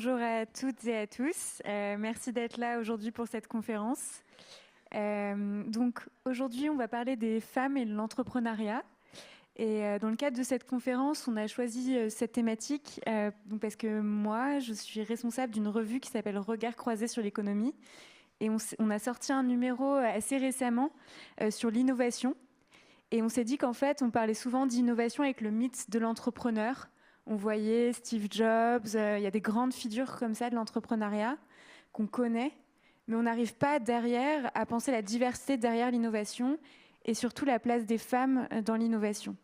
Bonjour à toutes et à tous. Merci d'être là aujourd'hui pour cette conférence. Donc aujourd'hui, on va parler des femmes et de l'entrepreneuriat. Et dans le cadre de cette conférence, on a choisi cette thématique donc parce que moi, je suis responsable d'une revue qui s'appelle Regard croisé sur l'économie. Et on a sorti un numéro assez récemment sur l'innovation. Et on s'est dit qu'en fait, on parlait souvent d'innovation avec le mythe de l'entrepreneur. On voyait Steve Jobs, il y a des grandes figures comme ça de l'entrepreneuriat qu'on connaît, mais on n'arrive pas derrière à penser la diversité derrière l'innovation et surtout la place des femmes dans l'innovation.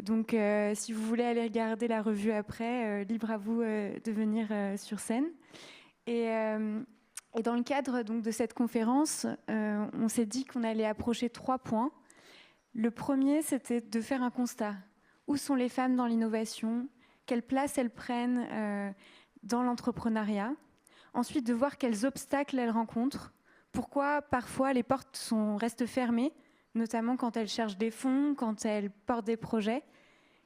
Donc, si vous voulez aller regarder la revue après, libre à vous de venir sur scène. Et dans le cadre donc, de cette conférence, on s'est dit qu'on allait approcher 3 points. Le premier, c'était de faire un constat. Où sont les femmes dans l'innovation ? Quelle place elles prennent dans l'entrepreneuriat ? Ensuite, de voir quels obstacles elles rencontrent. Pourquoi parfois les portes restent fermées, notamment quand elles cherchent des fonds, quand elles portent des projets.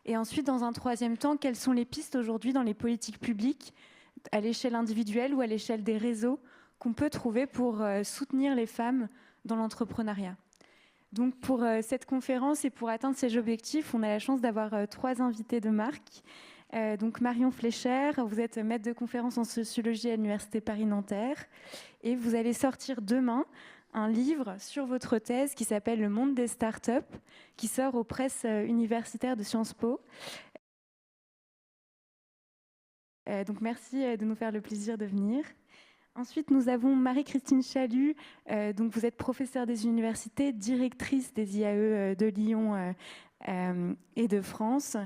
Et ensuite, dans un troisième temps, quelles sont les pistes aujourd'hui dans les politiques publiques, à l'échelle individuelle ou à l'échelle des réseaux, qu'on peut trouver pour soutenir les femmes dans l'entrepreneuriat. Donc pour cette conférence et pour atteindre ces objectifs, on a la chance d'avoir 3 invités de marque. Donc Marion Fleischer, vous êtes maître de conférence en sociologie à l'Université Paris-Nanterre et vous allez sortir demain un livre sur votre thèse qui s'appelle « Le monde des startups » qui sort aux presses universitaires de Sciences Po. Donc merci de nous faire le plaisir de venir. Ensuite, nous avons Marie-Christine Chalut. Donc vous êtes professeure des universités, directrice des IAE de Lyon et de France.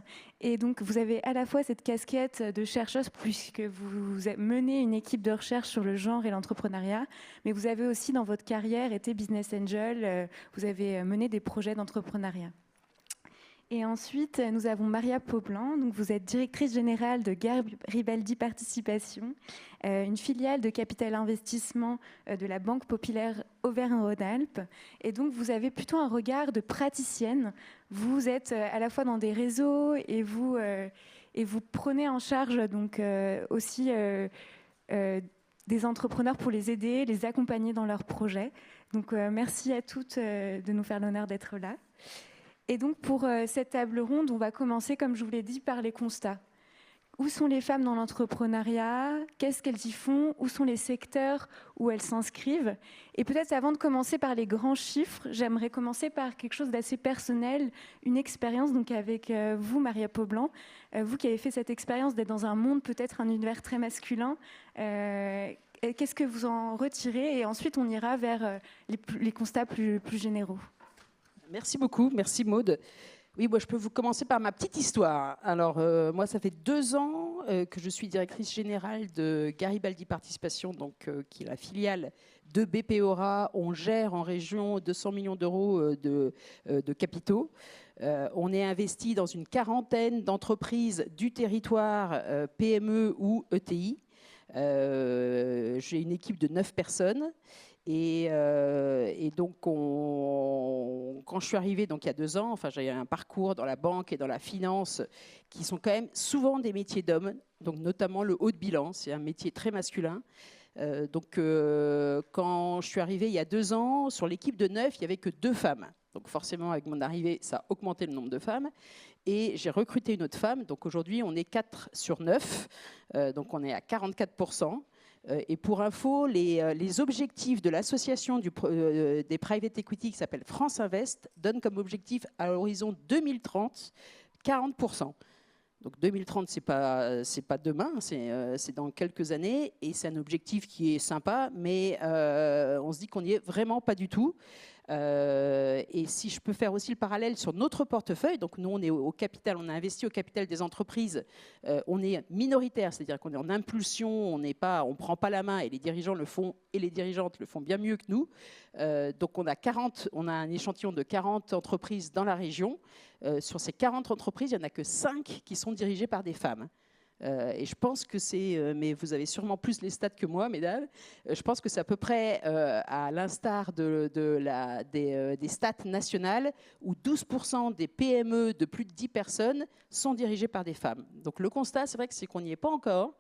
Et donc vous avez à la fois cette casquette de chercheuse puisque vous menez une équipe de recherche sur le genre et l'entrepreneuriat, mais vous avez aussi dans votre carrière été business angel, vous avez mené des projets d'entrepreneuriat. Et ensuite, nous avons Maria Paublanc. Donc vous êtes directrice générale de Garibaldi Participation, une filiale de capital investissement de la Banque Populaire Auvergne-Rhône-Alpes. Et donc vous avez plutôt un regard de praticienne. Vous êtes à la fois dans des réseaux et vous prenez en charge donc aussi des entrepreneurs pour les aider, les accompagner dans leurs projets. Donc merci à toutes de nous faire l'honneur d'être là. Et donc pour cette table ronde, on va commencer, comme je vous l'ai dit, par les constats. Où sont les femmes dans l'entrepreneuriat ? Qu'est-ce qu'elles y font ? Où sont les secteurs où elles s'inscrivent ? Et peut-être avant de commencer par les grands chiffres, j'aimerais commencer par quelque chose d'assez personnel, une expérience donc avec vous, Maria Paublanc, vous qui avez fait cette expérience d'être dans un monde, peut-être un univers très masculin. Qu'est-ce que vous en retirez ? Et ensuite, on ira vers les constats plus généraux. Merci beaucoup, merci Maude. Oui, moi je peux vous commencer par ma petite histoire. Alors moi ça fait 2 ans que je suis directrice générale de Garibaldi Participation, donc qui est la filiale de BP Aura. On gère en région 200 millions d'euros de capitaux. On est investi dans une 40aine d'entreprises du territoire, PME ou ETI. J'ai une équipe de 9 personnes. Et donc, quand je suis arrivée donc, il y a 2 ans, enfin, j'ai un parcours dans la banque et dans la finance qui sont quand même souvent des métiers d'hommes, donc notamment le haut de bilan, c'est un métier très masculin. Donc, quand je suis arrivée il y a 2 ans, sur l'équipe de 9, il n'y avait que 2 femmes. Donc forcément, avec mon arrivée, ça a augmenté le nombre de femmes. Et j'ai recruté une autre femme. Donc aujourd'hui, on est 4 sur 9. Donc on est à 44%. Et pour info, les objectifs de l'association des private equity qui s'appelle France Invest donnent comme objectif à l'horizon 2030 40%. Donc 2030, c'est pas demain, c'est dans quelques années, et c'est un objectif qui est sympa, mais on se dit qu'on n'y est vraiment pas du tout. Et si je peux faire aussi le parallèle sur notre portefeuille, donc nous on est au capital, on a investi au capital des entreprises, on est minoritaire, c'est-à-dire qu'on est en impulsion, on prend pas la main, et les dirigeants le font et les dirigeantes le font bien mieux que nous. Donc on a un échantillon de 40 entreprises dans la région. Sur ces 40 entreprises, il n'y en a que 5 qui sont dirigées par des femmes. Et je pense que mais vous avez sûrement plus les stats que moi, mesdames, je pense que c'est à peu près à l'instar des stats nationales où 12% des PME de plus de 10 personnes sont dirigées par des femmes. Donc le constat, c'est vrai que c'est qu'on n'y est pas encore.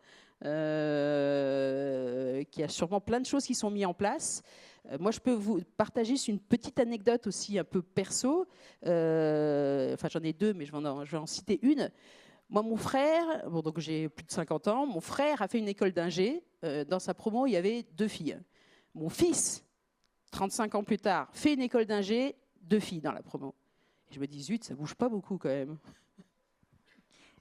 qu'il y a sûrement plein de choses qui sont mises en place. Moi, je peux vous partager une petite anecdote aussi un peu perso. Enfin, j'en ai deux, mais je vais en citer une. Moi, mon frère, bon, donc j'ai plus de 50 ans, mon frère a fait une école d'ingé. Dans sa promo, il y avait 2 filles. Mon fils, 35 ans plus tard, fait une école d'ingé, 2 filles dans la promo. Et je me dis, zut, ça bouge pas beaucoup quand même.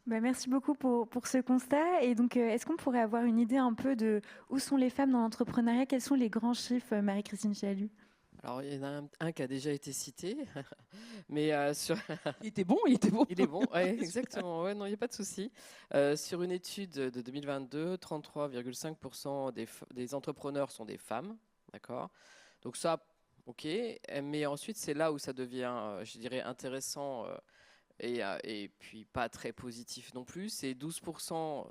Bah, merci beaucoup pour ce constat. Et donc, est-ce qu'on pourrait avoir une idée un peu de où sont les femmes dans l'entrepreneuriat? Quels sont les grands chiffres, Marie-Christine Chalut? Alors, il y en a un qui a déjà été cité, mais Il était bon, il était bon. il est bon, ouais, exactement. Ouais, non, il n'y a pas de souci. Sur une étude de 2022, 33,5% des entrepreneurs sont des femmes, d'accord. Donc ça, ok. Mais ensuite, c'est là où ça devient, je dirais, intéressant et puis pas très positif non plus. C'est 12%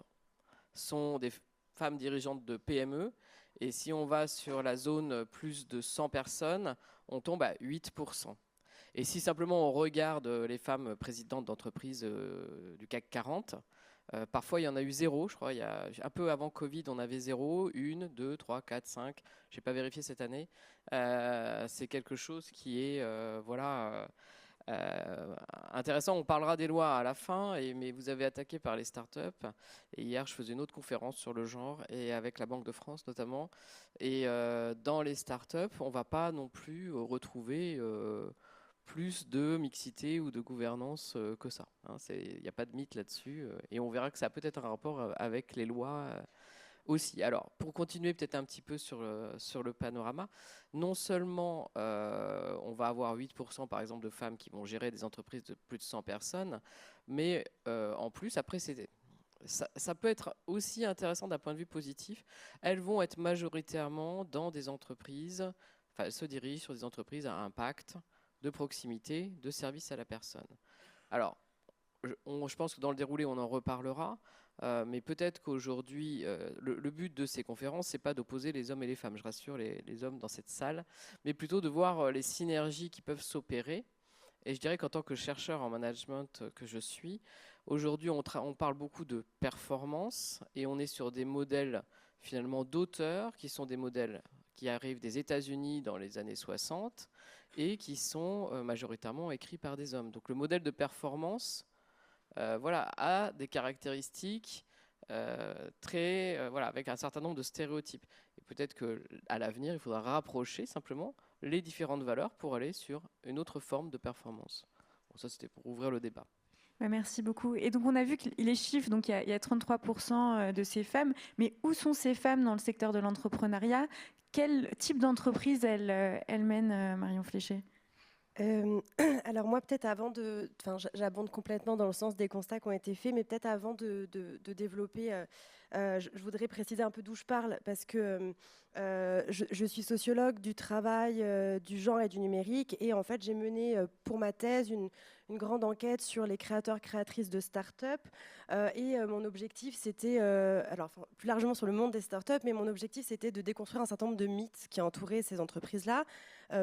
sont des femmes dirigeantes de PME. Et si on va sur la zone plus de 100 personnes, on tombe à 8%. Et si simplement on regarde les femmes présidentes d'entreprises du CAC 40, parfois il y en a eu 0, je crois. Un peu avant Covid, on avait 0, 1, 2, 3, 4, 5. Je n'ai pas vérifié cette année. C'est quelque chose qui est intéressant. On parlera des lois à la fin, mais vous avez attaqué par les startups. Et hier, je faisais une autre conférence sur le genre, et avec la Banque de France notamment. Et dans les startups, on ne va pas non plus retrouver plus de mixité ou de gouvernance que ça. Il n'y a pas de mythe là-dessus. Et on verra que ça a peut-être un rapport avec les lois aussi. Alors, pour continuer peut-être un petit peu sur le panorama, non seulement on va avoir 8% par exemple de femmes qui vont gérer des entreprises de plus de 100 personnes, mais en plus, après, ça peut être aussi intéressant d'un point de vue positif. Elles vont être majoritairement dans des entreprises, enfin, elles se dirigent sur des entreprises à impact, de proximité, de service à la personne. Alors, je pense que dans le déroulé, on en reparlera. Mais peut-être qu'aujourd'hui, le but de ces conférences, c'est pas d'opposer les hommes et les femmes, je rassure les hommes dans cette salle, mais plutôt de voir les synergies qui peuvent s'opérer. Et je dirais qu'en tant que chercheur en management que je suis, aujourd'hui, on parle beaucoup de performance et on est sur des modèles finalement d'auteurs qui sont des modèles qui arrivent des États-Unis dans les années 60 et qui sont majoritairement écrits par des hommes. Donc le modèle de performance a des caractéristiques avec un certain nombre de stéréotypes. Et peut-être qu'à l'avenir, il faudra rapprocher simplement les différentes valeurs pour aller sur une autre forme de performance. Bon, ça, c'était pour ouvrir le débat. Merci beaucoup. Et donc, on a vu que les chiffres, donc il y a 33% de ces femmes, mais où sont ces femmes dans le secteur de l'entrepreneuriat? Quel type d'entreprise elles mènent, Marion Fléché? Alors moi, peut-être j'abonde complètement dans le sens des constats qui ont été faits, mais peut-être avant de développer, je voudrais préciser un peu d'où je parle, parce que je suis sociologue du travail, du genre et du numérique, et en fait, j'ai mené pour ma thèse une grande enquête sur les créateurs, créatrices de start-up, et mon objectif, c'était, plus largement sur le monde des start-up, mais mon objectif, c'était de déconstruire un certain nombre de mythes qui entouraient ces entreprises-là.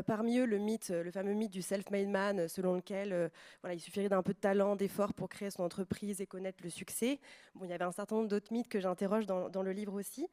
Parmi eux, le fameux mythe du self-made man, selon lequel il suffirait d'un peu de talent, d'effort pour créer son entreprise et connaître le succès. Bon, il y avait un certain nombre d'autres mythes que j'interroge dans le livre aussi.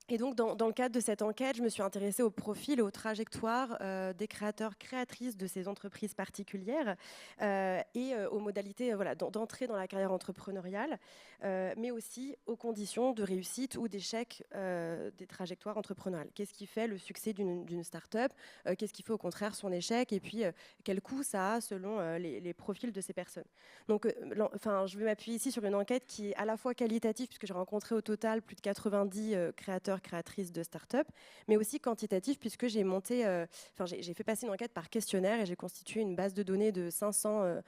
Et donc, dans le cadre de cette enquête, je me suis intéressée au profil et aux trajectoires des créateurs, créatrices de ces entreprises particulières et aux modalités d'entrée dans la carrière entrepreneuriale, mais aussi aux conditions de réussite ou d'échec des trajectoires entrepreneuriales. Qu'est-ce qui fait le succès d'une start-up? Qu'est-ce qui fait au contraire son échec? Et puis, quel coût ça a selon les profils de ces personnes? Donc, je vais m'appuyer ici sur une enquête qui est à la fois qualitative, puisque j'ai rencontré au total plus de 90 créateurs, créatrices de start-up, mais aussi quantitatif, puisque j'ai fait passer une enquête par questionnaire et j'ai constitué une base de données de 500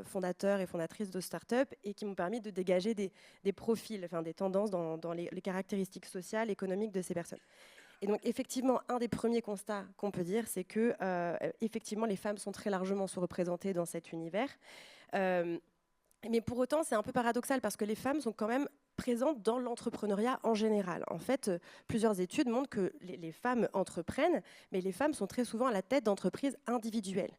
fondateurs et fondatrices de start-up et qui m'ont permis de dégager des profils, des tendances dans les caractéristiques sociales, économiques de ces personnes. Et donc, effectivement, un des premiers constats qu'on peut dire, c'est que effectivement, les femmes sont très largement sous-représentées dans cet univers. Mais pour autant, c'est un peu paradoxal parce que les femmes sont quand même présentes dans l'entrepreneuriat en général. En fait, plusieurs études montrent que les femmes entreprennent, mais les femmes sont très souvent à la tête d'entreprises individuelles.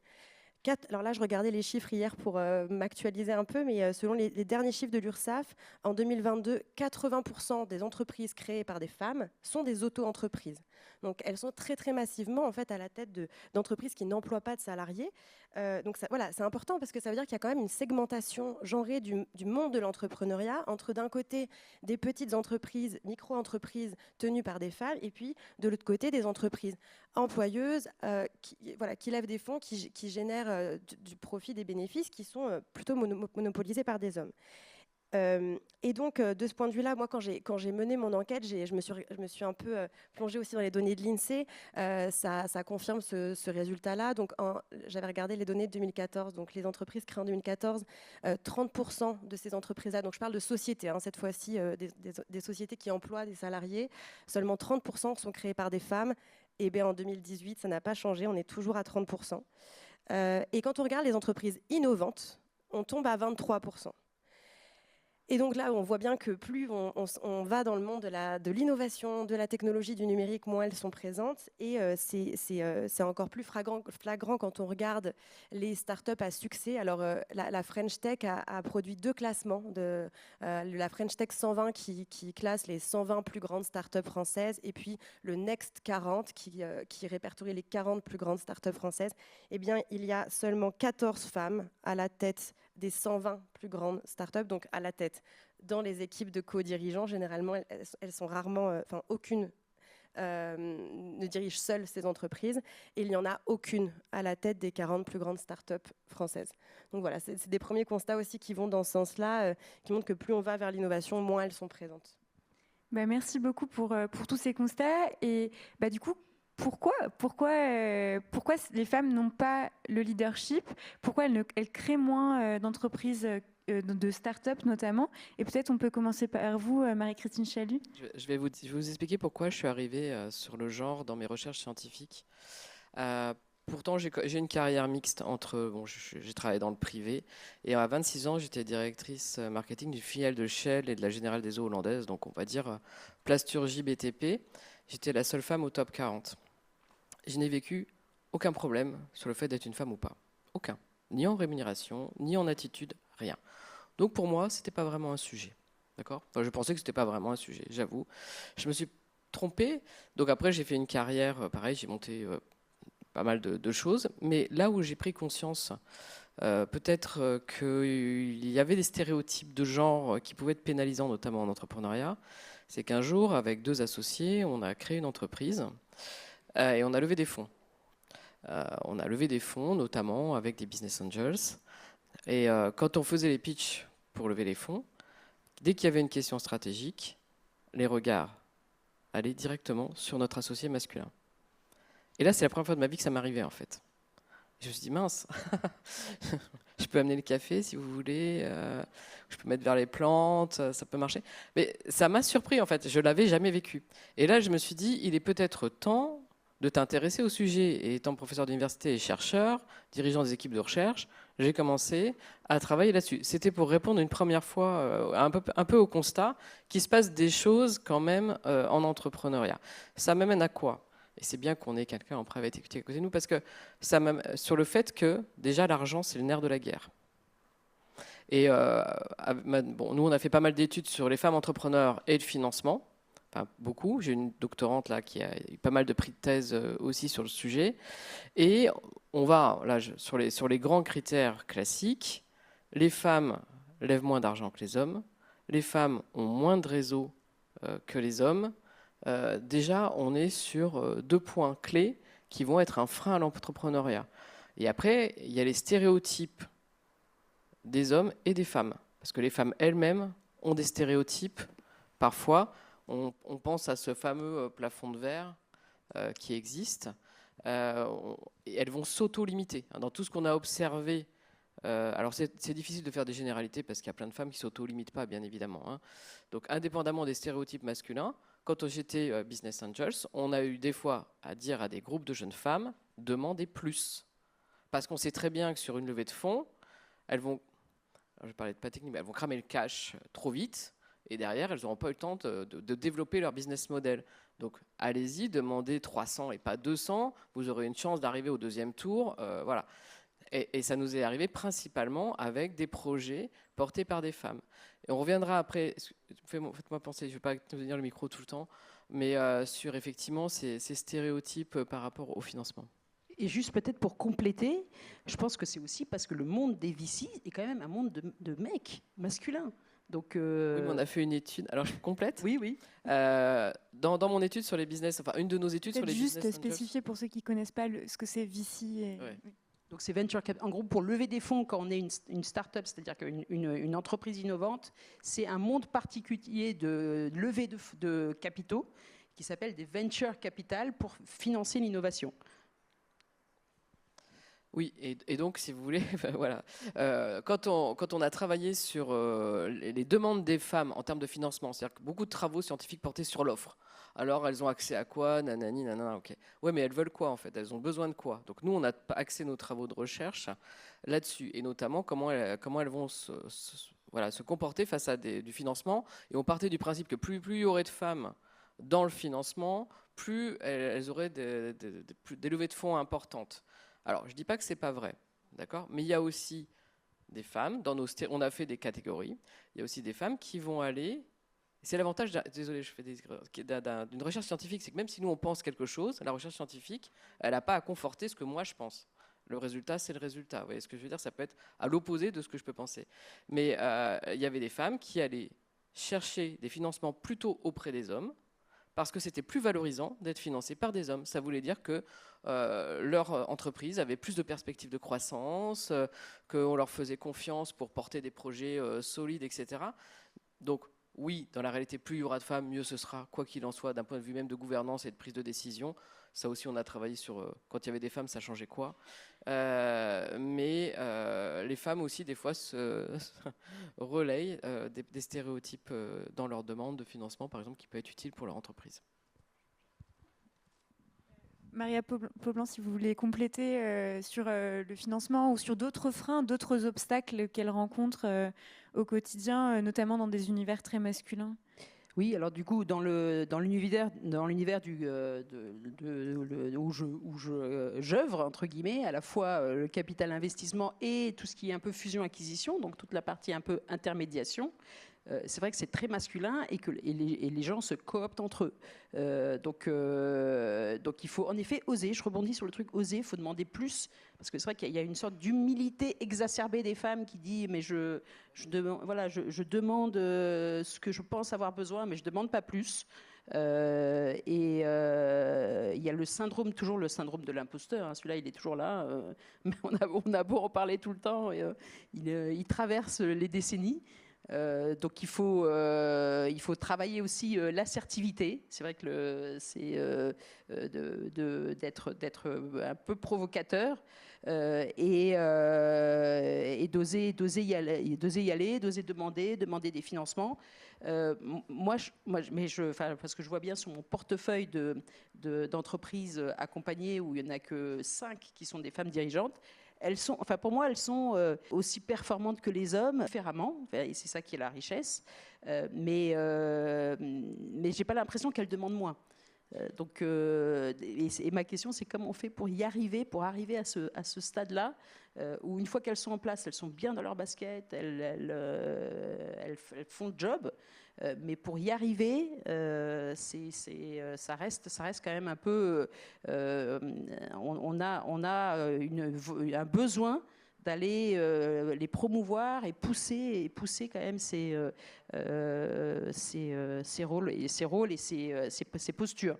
Alors là, je regardais les chiffres hier pour m'actualiser un peu, mais selon les derniers chiffres de l'URSSAF, en 2022, 80% des entreprises créées par des femmes sont des auto-entreprises. Donc elles sont très très massivement en fait à la tête d'entreprises qui n'emploient pas de salariés. Donc voilà, c'est important parce que ça veut dire qu'il y a quand même une segmentation genrée du monde de l'entrepreneuriat entre d'un côté des petites entreprises, micro-entreprises tenues par des femmes, et puis de l'autre côté des entreprises employeuses qui lèvent des fonds, qui génèrent du profit, des bénéfices qui sont plutôt monopolisés par des hommes. Et donc, de ce point de vue-là, moi, quand j'ai mené mon enquête, je me suis un peu plongée aussi dans les données de l'INSEE. Ça confirme ce résultat-là. Donc, j'avais regardé les données de 2014. Donc, les entreprises créées en 2014, 30% de ces entreprises-là, donc je parle de sociétés, cette fois-ci, des sociétés qui emploient des salariés, seulement 30% sont créées par des femmes. Et bien, en 2018, ça n'a pas changé. On est toujours à 30%. Et quand on regarde les entreprises innovantes, on tombe à 23%. Et donc là, on voit bien que plus on va dans le monde de l'innovation, de la technologie, du numérique, moins elles sont présentes. Et c'est encore plus flagrant quand on regarde les startups à succès. Alors, la French Tech a produit 2 classements. La French Tech 120 qui classe les 120 plus grandes startups françaises, et puis le Next 40 qui répertorie les 40 plus grandes startups françaises. Eh bien, il y a seulement 14 femmes à la tête des 120 plus grandes startups, donc à la tête. Dans les équipes de co-dirigeants, généralement, elles sont rarement, aucune ne dirige seule ces entreprises, et il n'y en a aucune à la tête des 40 plus grandes startups françaises. Donc voilà, c'est des premiers constats aussi qui vont dans ce sens-là, qui montrent que plus on va vers l'innovation, moins elles sont présentes. Merci beaucoup pour tous ces constats. Et du coup, pourquoi les femmes n'ont pas le leadership? Pourquoi elles créent moins d'entreprises, de start-up notamment? Et peut-être on peut commencer par vous, Marie-Christine Chalut. Je vais vous expliquer pourquoi je suis arrivée sur le genre dans mes recherches scientifiques. Pourtant, j'ai une carrière mixte entre... j'ai travaillé dans le privé, et à 26 ans, j'étais directrice marketing du filiale de Shell et de la Générale des Eaux hollandaise, donc on va dire plasturgie BTP. J'étais la seule femme au top 40. Je n'ai vécu aucun problème sur le fait d'être une femme ou pas. Aucun. Ni en rémunération, ni en attitude, rien. Donc pour moi, ce n'était pas vraiment un sujet. D'accord ? Je pensais que ce n'était pas vraiment un sujet, j'avoue. Je me suis trompée. Donc après, j'ai fait une carrière, pareil, j'ai monté pas mal de choses. Mais là où j'ai pris conscience, peut-être qu'il y avait des stéréotypes de genre qui pouvaient être pénalisants, notamment en entrepreneuriat, c'est qu'un jour, avec 2 associés, on a créé une entreprise et on a levé des fonds. On a levé des fonds, notamment avec des business angels. Et quand on faisait les pitchs pour lever les fonds, dès qu'il y avait une question stratégique, les regards allaient directement sur notre associé masculin. Et là, c'est la première fois de ma vie que ça m'arrivait, en fait. Je me suis dit, mince, je peux amener le café si vous voulez, je peux mettre vers les plantes, ça peut marcher. Mais ça m'a surpris, en fait, je ne l'avais jamais vécu. Et là, je me suis dit, il est peut-être temps de t'intéresser au sujet. Et étant professeur d'université et chercheur, dirigeant des équipes de recherche, j'ai commencé à travailler là-dessus. C'était pour répondre une première fois un peu au constat qu'il se passe des choses quand même en entrepreneuriat. Ça m'amène à quoi ? Et c'est bien qu'on ait quelqu'un en private equity à côté de nous, parce que ça m'amène sur le fait que déjà l'argent, c'est le nerf de la guerre. Et nous, on a fait pas mal d'études sur les femmes entrepreneurs et le financement. Enfin, beaucoup. J'ai une doctorante là qui a eu pas mal de prix de thèse aussi sur le sujet. Et on va là sur les grands critères classiques. Les femmes lèvent moins d'argent que les hommes. Les femmes ont moins de réseaux que les hommes. Déjà, on est sur 2 points clés qui vont être un frein à l'entrepreneuriat. Et après, il y a les stéréotypes des hommes et des femmes. Parce que les femmes elles-mêmes ont des stéréotypes. Parfois, on pense à ce fameux plafond de verre qui existe. Et elles vont s'auto-limiter. Dans tout ce qu'on a observé, alors c'est difficile de faire des généralités parce qu'il y a plein de femmes qui ne s'auto-limitent pas, bien évidemment. Donc, indépendamment des stéréotypes masculins, quand j'étais Business Angels, on a eu des fois à dire à des groupes de jeunes femmes, demandez plus. Parce qu'on sait très bien que sur une levée de fonds, elles vont, alors je vais parler de pas technique, mais elles vont cramer le cash trop vite, et derrière, elles n'auront pas eu le temps de développer leur business model. Donc, allez-y, demandez 300 et pas 200, vous aurez une chance d'arriver au 2e tour. Voilà. Et ça nous est arrivé principalement avec des projets portés par des femmes. Et on reviendra après, faites-moi penser, je ne vais pas tenir le micro tout le temps, mais sur effectivement ces stéréotypes par rapport au financement. Et juste peut-être pour compléter, je pense que c'est aussi parce que le monde des VC est quand même un monde de mecs masculins. Donc, Oui, mais on a fait une étude. Alors, je complète. Oui, oui. Dans mon étude sur les business, enfin une de nos études sur les business. Juste spécifier pour ceux qui ne connaissent pas ce que c'est VC. Ouais. Donc c'est venture capital. En gros, pour lever des fonds quand on est une start-up, c'est-à-dire une entreprise innovante, c'est un monde particulier de levée de capitaux qui s'appelle des venture capital pour financer l'innovation. Oui, et donc, si vous voulez, voilà. Quand on a travaillé sur les demandes des femmes en termes de financement, c'est-à-dire que beaucoup de travaux scientifiques portaient sur l'offre. Alors, elles ont accès à quoi? Nanani, nanana, ok. Ouais, mais elles veulent quoi, en fait? Elles ont besoin de quoi? Donc, nous, on a axé nos travaux de recherche là-dessus, et notamment comment elles vont se comporter face à du financement. Et on partait du principe que plus il y aurait de femmes dans le financement, plus elles auraient des levées de fonds importantes. Alors, je ne dis pas que ce n'est pas vrai, d'accord, mais il y a aussi des femmes, on a fait des catégories, il y a aussi des femmes qui vont aller, c'est l'avantage, désolé, je fais d'une recherche scientifique, c'est que même si nous on pense quelque chose, la recherche scientifique, elle n'a pas à conforter ce que moi je pense. Le résultat, c'est le résultat. Vous voyez ce que je veux dire? Ça peut être à l'opposé de ce que je peux penser. Mais il y avait des femmes qui allaient chercher des financements plutôt auprès des hommes, parce que c'était plus valorisant d'être financé par des hommes. Ça voulait dire que leur entreprise avait plus de perspectives de croissance, qu'on leur faisait confiance pour porter des projets solides, etc. Donc oui, dans la réalité, plus il y aura de femmes, mieux ce sera, quoi qu'il en soit, d'un point de vue même de gouvernance et de prise de décision. Ça aussi, on a travaillé sur quand il y avait des femmes, ça changeait quoi. Mais les femmes aussi, des fois, relayent des stéréotypes dans leur demande de financement, par exemple, qui peut être utile pour leur entreprise. Maria Poblan, si vous voulez compléter sur le financement ou sur d'autres freins, d'autres obstacles qu'elle rencontre au quotidien, notamment dans des univers très masculins. Oui, alors du coup, dans l'univers où j'œuvre, entre guillemets, à la fois le capital investissement et tout ce qui est un peu fusion-acquisition, donc toute la partie un peu intermédiation, c'est vrai que c'est très masculin et que les gens se cooptent entre eux. Donc il faut en effet oser. Je rebondis sur le truc oser. Il faut demander plus parce que c'est vrai qu'il y a une sorte d'humilité exacerbée des femmes qui dit mais je demande ce que je pense avoir besoin, mais je demande pas plus. Il y a toujours le syndrome de l'imposteur, hein. Celui-là il est toujours là, mais on a beau en parler tout le temps, il traverse les décennies. Donc il faut travailler aussi l'assertivité. C'est vrai que c'est d'être un peu provocateur et d'oser y aller, d'oser demander des financements. Parce que je vois bien sur mon portefeuille d'entreprises accompagnées où il n'y en a que 5 qui sont des femmes dirigeantes. Pour moi, elles sont aussi performantes que les hommes, différemment, et c'est ça qui est la richesse, mais je n'ai pas l'impression qu'elles demandent moins. Et ma question, c'est comment on fait pour arriver à ce stade-là, où une fois qu'elles sont en place, elles sont bien dans leur basket, elles font le job, mais pour y arriver, ça reste quand même un peu... on a un besoin d'aller les promouvoir et pousser quand même ces rôles et ces postures.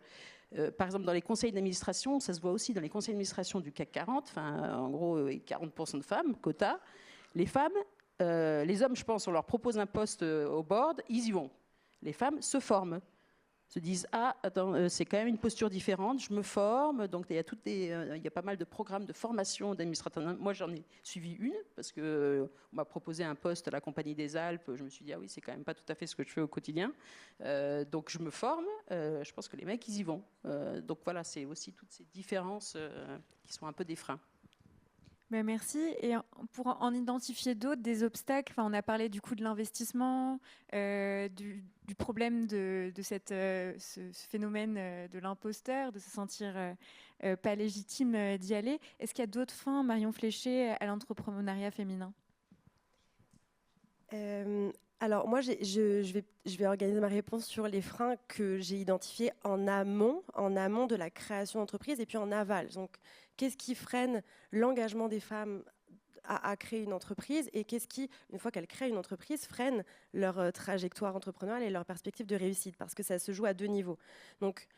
Par exemple, dans les conseils d'administration, ça se voit aussi dans les conseils d'administration du CAC 40, en gros 40% de femmes, quota. Les femmes, les hommes, je pense, on leur propose un poste au board, ils y vont. Les femmes se forment, se disent attends, c'est quand même une posture différente, je me forme. Donc il y a pas mal de programmes de formation d'administrateurs. Moi j'en ai suivi une parce que on m'a proposé un poste à la Compagnie des Alpes. Je me suis dit oui, c'est quand même pas tout à fait ce que je fais au quotidien. Donc je me forme. Je pense que les mecs ils y vont. Donc voilà, c'est aussi toutes ces différences qui sont un peu des freins. Ben, merci. Et pour en identifier d'autres, des obstacles, on a parlé du coût de l'investissement, du problème de ce phénomène de l'imposteur, de se sentir pas légitime d'y aller. Est-ce qu'il y a d'autres freins, Marion Fléché, à l'entrepreneuriat féminin? Alors moi, je vais organiser ma réponse sur les freins que j'ai identifiés en amont de la création d'entreprise et puis en aval. Donc, qu'est-ce qui freine l'engagement des femmes à créer une entreprise et qu'est-ce qui, une fois qu'elles créent une entreprise, freine leur trajectoire entrepreneuriale et leur perspective de réussite, parce que ça se joue à deux niveaux. Donc,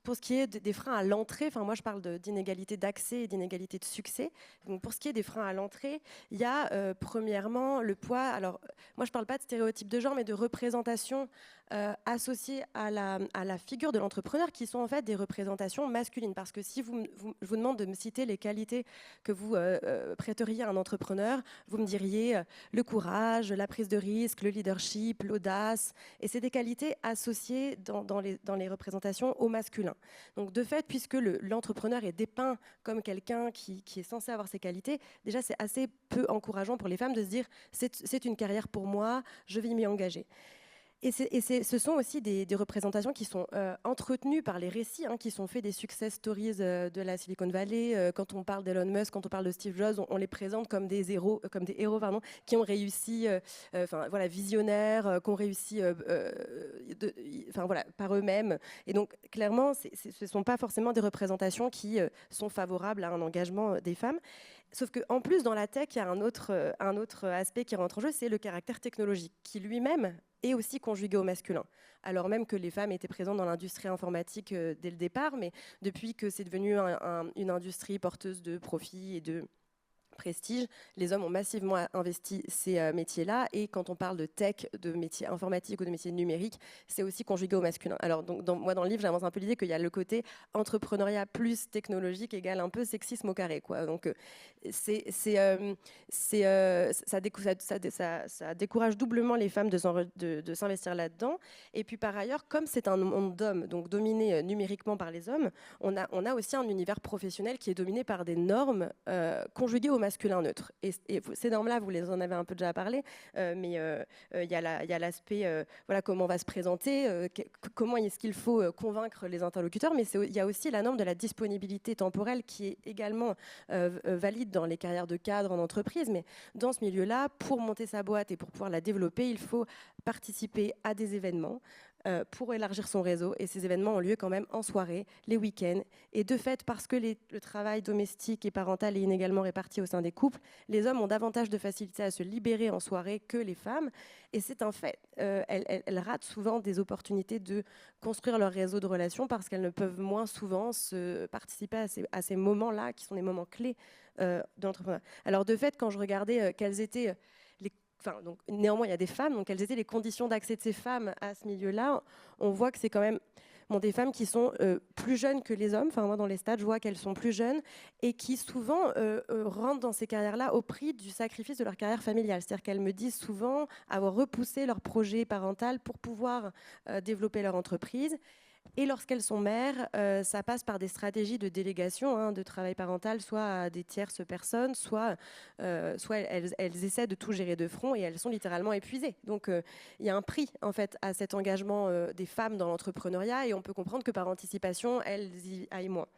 pour ce qui est des freins à l'entrée, moi je parle d'inégalité d'accès et d'inégalité de succès. Donc pour ce qui est des freins à l'entrée, il y a premièrement le poids. Alors moi je ne parle pas de stéréotypes de genre, mais de représentations associées à la figure de l'entrepreneur, qui sont en fait des représentations masculines. Parce que si je vous demande de me citer les qualités que vous prêteriez à un entrepreneur, vous me diriez le courage, la prise de risque, le leadership, l'audace. Et c'est des qualités associées dans les représentations au masculin. Donc de fait, puisque l'entrepreneur est dépeint comme quelqu'un qui est censé avoir ces qualités, déjà c'est assez peu encourageant pour les femmes de se dire c'est une carrière pour moi, je vais m'y engager. Et ce sont aussi des représentations qui sont entretenues par les récits qui sont faits des success stories de la Silicon Valley. Quand on parle d'Elon Musk, quand on parle de Steve Jobs, on les présente comme des héros, qui ont réussi, visionnaires, qui ont réussi par eux-mêmes. Et donc, clairement, ce ne sont pas forcément des représentations qui sont favorables à un engagement des femmes. Sauf qu'en plus, dans la tech, il y a un autre aspect qui rentre en jeu, c'est le caractère technologique, qui lui-même est aussi conjugué au masculin. Alors même que les femmes étaient présentes dans l'industrie informatique dès le départ, mais depuis que c'est devenu une industrie porteuse de profit et de prestige, les hommes ont massivement investi ces métiers-là, et quand on parle de tech, de métiers informatiques ou de métiers numériques, c'est aussi conjugué au masculin. Alors donc, moi dans le livre, j'avance un peu l'idée qu'il y a le côté entrepreneuriat plus technologique égale un peu sexisme au carré, quoi. Donc ça décourage doublement les femmes de s'investir là-dedans. Et puis par ailleurs, comme c'est un monde d'hommes, donc dominé numériquement par les hommes, on a aussi un univers professionnel qui est dominé par des normes conjuguées au masculin neutre. Et ces normes-là, vous les en avez un peu déjà parlé, mais il y a l'aspect, comment on va se présenter, comment est-ce qu'il faut convaincre les interlocuteurs, mais il y a aussi la norme de la disponibilité temporelle qui est également valide dans les carrières de cadre en entreprise. Mais dans ce milieu-là, pour monter sa boîte et pour pouvoir la développer, il faut participer à des événements pour élargir son réseau, et ces événements ont lieu quand même en soirée, les week-ends, et de fait, parce que le travail domestique et parental est inégalement réparti au sein des couples, les hommes ont davantage de facilité à se libérer en soirée que les femmes, et c'est un fait. Elles ratent souvent des opportunités de construire leur réseau de relations parce qu'elles ne peuvent moins souvent participer à ces moments-là qui sont des moments clés de l'entrepreneuriat. Alors de fait, quand je regardais quelles étaient donc, néanmoins, il y a des femmes, donc quelles étaient les conditions d'accès de ces femmes à ce milieu-là, on voit que c'est quand même des femmes qui sont plus jeunes que les hommes. Moi, dans les stats, je vois qu'elles sont plus jeunes et qui souvent rentrent dans ces carrières-là au prix du sacrifice de leur carrière familiale. C'est-à-dire qu'elles me disent souvent avoir repoussé leur projet parental pour pouvoir développer leur entreprise. Et lorsqu'elles sont mères, ça passe par des stratégies de délégation de travail parental, soit à des tierces personnes, soit elles essaient de tout gérer de front et elles sont littéralement épuisées. Donc il y a un prix en fait à cet engagement des femmes dans l'entrepreneuriat, et on peut comprendre que par anticipation, elles y aillent moins.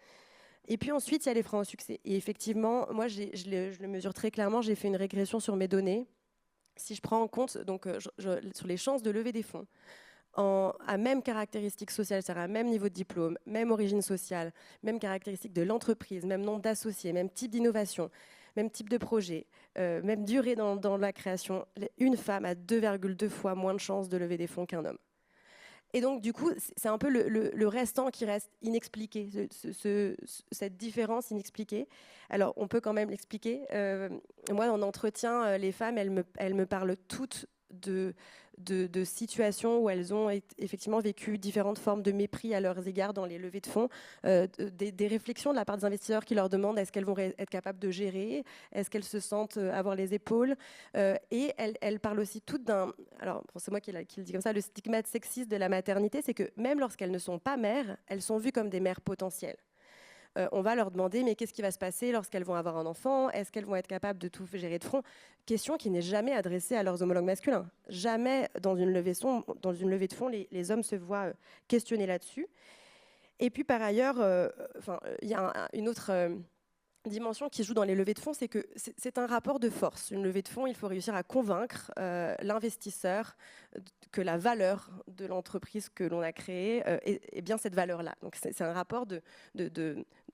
Et puis ensuite, il y a les freins au succès. Et effectivement, moi, je le mesure très clairement, j'ai fait une régression sur mes données. Si je prends en compte sur les chances de lever des fonds, à même caractéristiques sociales, c'est-à-dire à même niveau de diplôme, même origine sociale, même caractéristiques de l'entreprise, même nombre d'associés, même type d'innovation, même type de projet, même durée dans la création, une femme a 2,2 fois moins de chances de lever des fonds qu'un homme. Et donc, du coup, c'est un peu le restant qui reste inexpliqué, cette différence inexpliquée. Alors, on peut quand même l'expliquer. Moi, en entretien, les femmes, elles me parlent toutes de situations où elles ont effectivement vécu différentes formes de mépris à leurs égards dans les levées de fonds, des réflexions de la part des investisseurs qui leur demandent est-ce qu'elles vont être capables de gérer, est-ce qu'elles se sentent avoir les épaules, et elles parlent aussi toutes alors c'est moi qui le dis comme ça, le stigmate sexiste de la maternité, c'est que même lorsqu'elles ne sont pas mères, elles sont vues comme des mères potentielles. on va leur demander mais qu'est-ce qui va se passer lorsqu'elles vont avoir un enfant? Est-ce qu'elles vont être capables de tout gérer de front? Question qui n'est jamais adressée à leurs homologues masculins. Jamais dans une levée de fonds, les hommes se voient questionner là-dessus. Et puis par ailleurs, il y a une autre dimension qui joue dans les levées de fonds, c'est que c'est un rapport de force. Une levée de fonds, il faut réussir à convaincre l'investisseur que la valeur de l'entreprise que l'on a créée est bien cette valeur-là. Donc c'est un rapport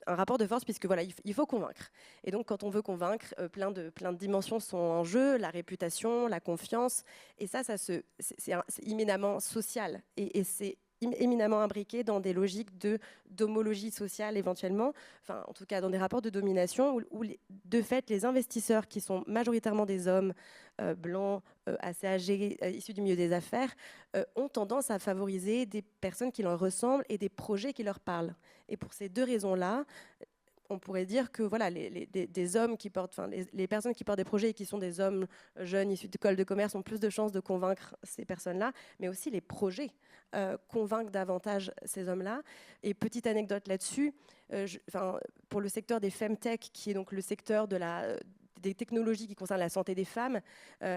un rapport de force, puisque voilà, il faut convaincre. Et donc quand on veut convaincre, plein de dimensions sont en jeu, la réputation, la confiance, et c'est immédiatement social, et c'est éminemment imbriqué dans des logiques d'homologie sociale éventuellement, enfin en tout cas dans des rapports de domination où de fait les investisseurs qui sont majoritairement des hommes blancs, assez âgés, issus du milieu des affaires, ont tendance à favoriser des personnes qui leur ressemblent et des projets qui leur parlent. Et pour ces deux raisons-là, on pourrait dire que voilà, des hommes qui portent, les personnes qui portent des projets et qui sont des hommes jeunes issus d'écoles de commerce ont plus de chances de convaincre ces personnes-là, mais aussi les projets convainquent davantage ces hommes-là. Et petite anecdote là-dessus, pour le secteur des femtech, qui est donc le secteur des technologies qui concernent la santé des femmes,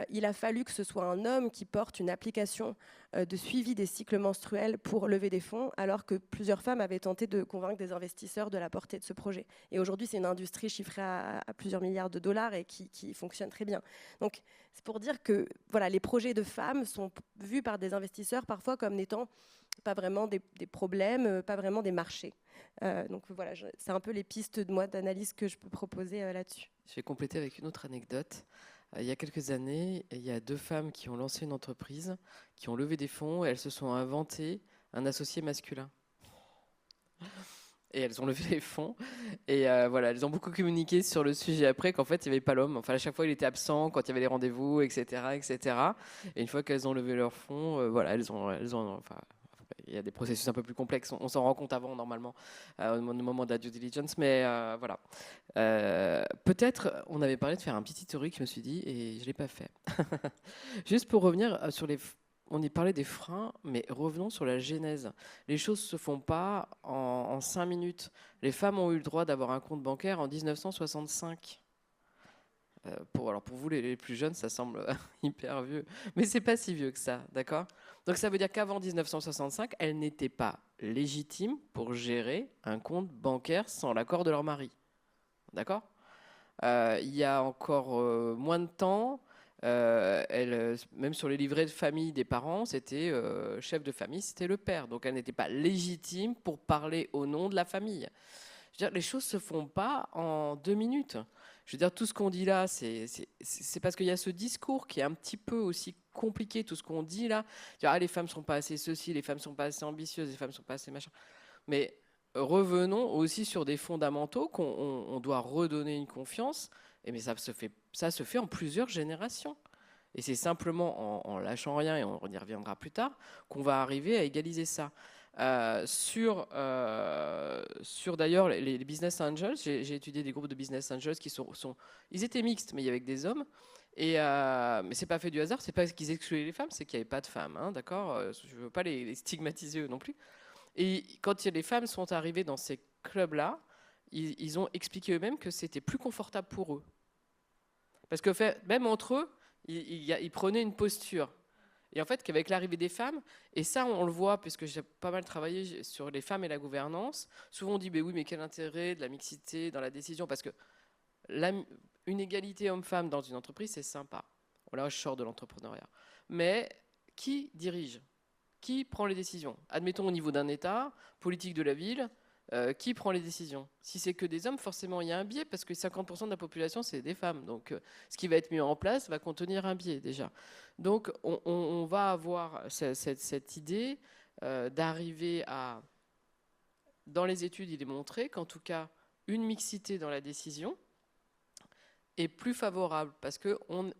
il a fallu que ce soit un homme qui porte une application de suivi des cycles menstruels pour lever des fonds, alors que plusieurs femmes avaient tenté de convaincre des investisseurs de la portée de ce projet. Et aujourd'hui, c'est une industrie chiffrée à plusieurs milliards de dollars et qui fonctionne très bien. Donc, c'est pour dire que voilà, les projets de femmes sont vus par des investisseurs parfois comme n'étant pas vraiment des problèmes, pas vraiment des marchés. Donc voilà, c'est un peu les pistes d'analyse que je peux proposer là-dessus. Je vais compléter avec une autre anecdote. Il y a quelques années, il y a 2 femmes qui ont lancé une entreprise, qui ont levé des fonds, et elles se sont inventées un associé masculin. Et elles ont levé les fonds. Et voilà, elles ont beaucoup communiqué sur le sujet après, qu'en fait, il n'y avait pas l'homme. Enfin, à chaque fois, il était absent quand il y avait les rendez-vous, etc., etc. Et une fois qu'elles ont levé leurs fonds, voilà, enfin, il y a des processus un peu plus complexes. On s'en rend compte avant, normalement, au moment de la due diligence. Mais voilà. Peut-être, on avait parlé de faire un petit historique, je me suis dit, et je ne l'ai pas fait. Juste pour revenir sur on y parlait des freins, mais revenons sur la genèse. Les choses ne se font pas en 5 minutes. Les femmes ont eu le droit d'avoir un compte bancaire en 1965. Pour vous, les plus jeunes, ça semble hyper vieux. Mais ce n'est pas si vieux que ça, d'accord? Donc ça veut dire qu'avant 1965, elles n'étaient pas légitimes pour gérer un compte bancaire sans l'accord de leur mari. D'accord? Il y a encore moins de temps, même sur les livrets de famille des parents, c'était chef de famille, c'était le père. Donc elle n'était pas légitime pour parler au nom de la famille. Je veux dire, les choses ne se font pas en 2 minutes. Je veux dire, tout ce qu'on dit là, c'est parce qu'il y a ce discours qui est un petit peu aussi compliqué, tout ce qu'on dit là. Dire, les femmes ne sont pas assez ceci, les femmes ne sont pas assez ambitieuses, les femmes ne sont pas assez machin. Mais revenons aussi sur des fondamentaux qu'on doit redonner une confiance. Mais ça se fait en plusieurs générations. Et c'est simplement en lâchant rien, et on y reviendra plus tard, qu'on va arriver à égaliser ça. Sur d'ailleurs les business angels, j'ai étudié des groupes de business angels qui ils étaient mixtes, mais il y avait que des hommes. Mais c'est pas fait du hasard, c'est pas qu'ils excluaient les femmes, c'est qu'il n'y avait pas de femmes, hein, d'accord? Je veux pas les stigmatiser eux non plus. Et quand les femmes sont arrivées dans ces clubs-là, ils ont expliqué eux-mêmes que c'était plus confortable pour eux. Parce que même entre eux, ils prenaient une posture. Et en fait, qu'avec l'arrivée des femmes, et ça on le voit, puisque j'ai pas mal travaillé sur les femmes et la gouvernance, souvent on dit, oui, mais quel intérêt de la mixité dans la décision? Parce que une égalité homme-femme dans une entreprise, c'est sympa. Là, je sors de l'entrepreneuriat. Mais qui dirige? Qui prend les décisions? Admettons au niveau d'un État, politique de la ville, qui prend les décisions? Si c'est que des hommes, forcément, il y a un biais, parce que 50% de la population, c'est des femmes. Donc, ce qui va être mis en place va contenir un biais, déjà. Donc, on va avoir cette idée d'arriver à... Dans les études, il est montré qu'en tout cas, une mixité dans la décision est plus favorable, parce qu'on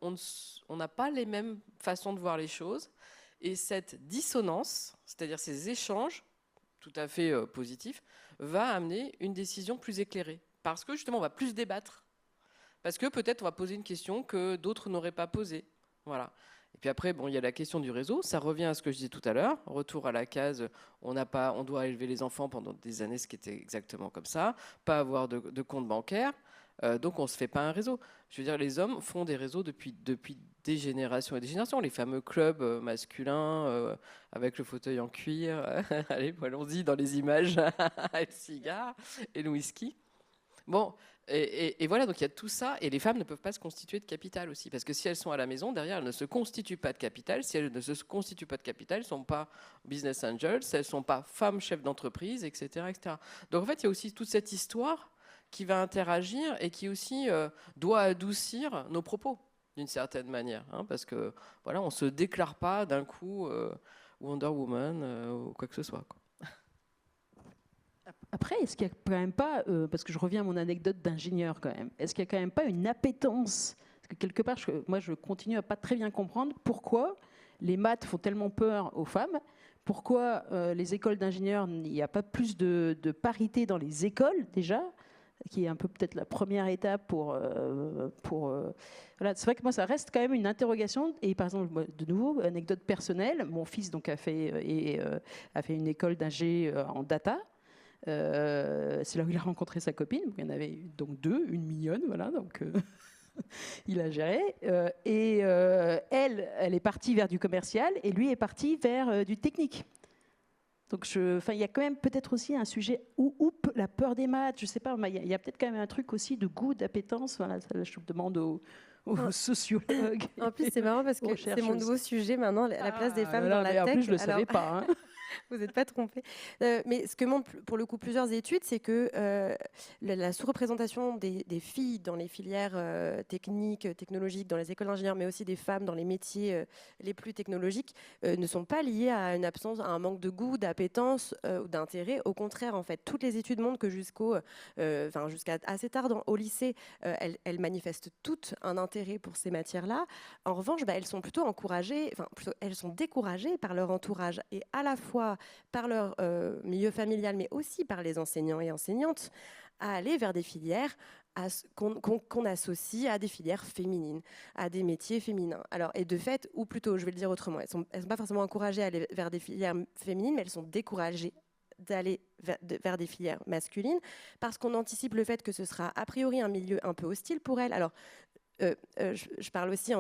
n'a pas les mêmes façons de voir les choses. Et cette dissonance, c'est-à-dire ces échanges, tout à fait positifs, va amener une décision plus éclairée. Parce que justement, on va plus débattre. Parce que peut-être on va poser une question que d'autres n'auraient pas posée. Voilà. Et puis après, bon, il y a la question du réseau. Ça revient à ce que je disais tout à l'heure. Retour à la case, on doit élever les enfants pendant des années, ce qui était exactement comme ça. Pas avoir de compte bancaire. Donc on ne se fait pas un réseau. Je veux dire, les hommes font des réseaux depuis des générations et des générations. Les fameux clubs masculins avec le fauteuil en cuir. Allez, allons-y dans les images. Et le cigare et le whisky. Bon, et voilà, donc il y a tout ça, et les femmes ne peuvent pas se constituer de capital aussi, parce que si elles sont à la maison, derrière, elles ne se constituent pas de capital. Si elles ne se constituent pas de capital, elles ne sont pas business angels, elles ne sont pas femmes chefs d'entreprise, etc., etc. Donc en fait, il y a aussi toute cette histoire qui va interagir et qui aussi doit adoucir nos propos, d'une certaine manière, hein, parce que voilà, on ne se déclare pas d'un coup Wonder Woman ou quoi que ce soit, quoi. Après, est-ce qu'il n'y a quand même pas, parce que je reviens à mon anecdote d'ingénieur quand même, est-ce qu'il n'y a quand même pas une appétence? Parce que quelque part, moi je continue à pas très bien comprendre pourquoi les maths font tellement peur aux femmes, pourquoi les écoles d'ingénieurs, il n'y a pas plus de parité dans les écoles déjà, qui est un peu peut-être la première étape pour voilà. C'est vrai que moi ça reste quand même une interrogation. Et par exemple, moi, de nouveau, anecdote personnelle, mon fils donc a fait une école d'ingé en data. C'est là où il a rencontré sa copine. Il y en avait donc deux, une mignonne, voilà. Donc il a géré. Elle est partie vers du commercial et lui est parti vers du technique. Donc, il y a quand même peut-être aussi un sujet où la peur des maths, je sais pas, il y a peut-être quand même un truc aussi de goût, d'appétence. Voilà, ça, je demande aux sociologues. En plus, c'est marrant parce que c'est mon nouveau sujet maintenant, la place des femmes dans la tech. En plus, je ne le savais pas. Hein. Vous n'êtes pas trompé. Mais ce que montrent pour le coup plusieurs études, c'est que la sous-représentation des filles dans les filières techniques, technologiques, dans les écoles d'ingénieurs, mais aussi des femmes dans les métiers les plus technologiques, ne sont pas liées à une absence, à un manque de goût, d'appétence ou d'intérêt. Au contraire, en fait, toutes les études montrent que jusqu'à assez tard au lycée, elles manifestent toutes un intérêt pour ces matières-là. En revanche, elles sont plutôt encouragées, elles sont découragées par leur entourage et à la fois par leur milieu familial, mais aussi par les enseignants et enseignantes, à aller vers des filières qu'on associe à des filières féminines, à des métiers féminins. Alors, et de fait, ou plutôt, je vais le dire autrement, elles sont pas forcément encouragées à aller vers des filières féminines, mais elles sont découragées d'aller vers des filières masculines, parce qu'on anticipe le fait que ce sera a priori un milieu un peu hostile pour elles. Alors, je parle aussi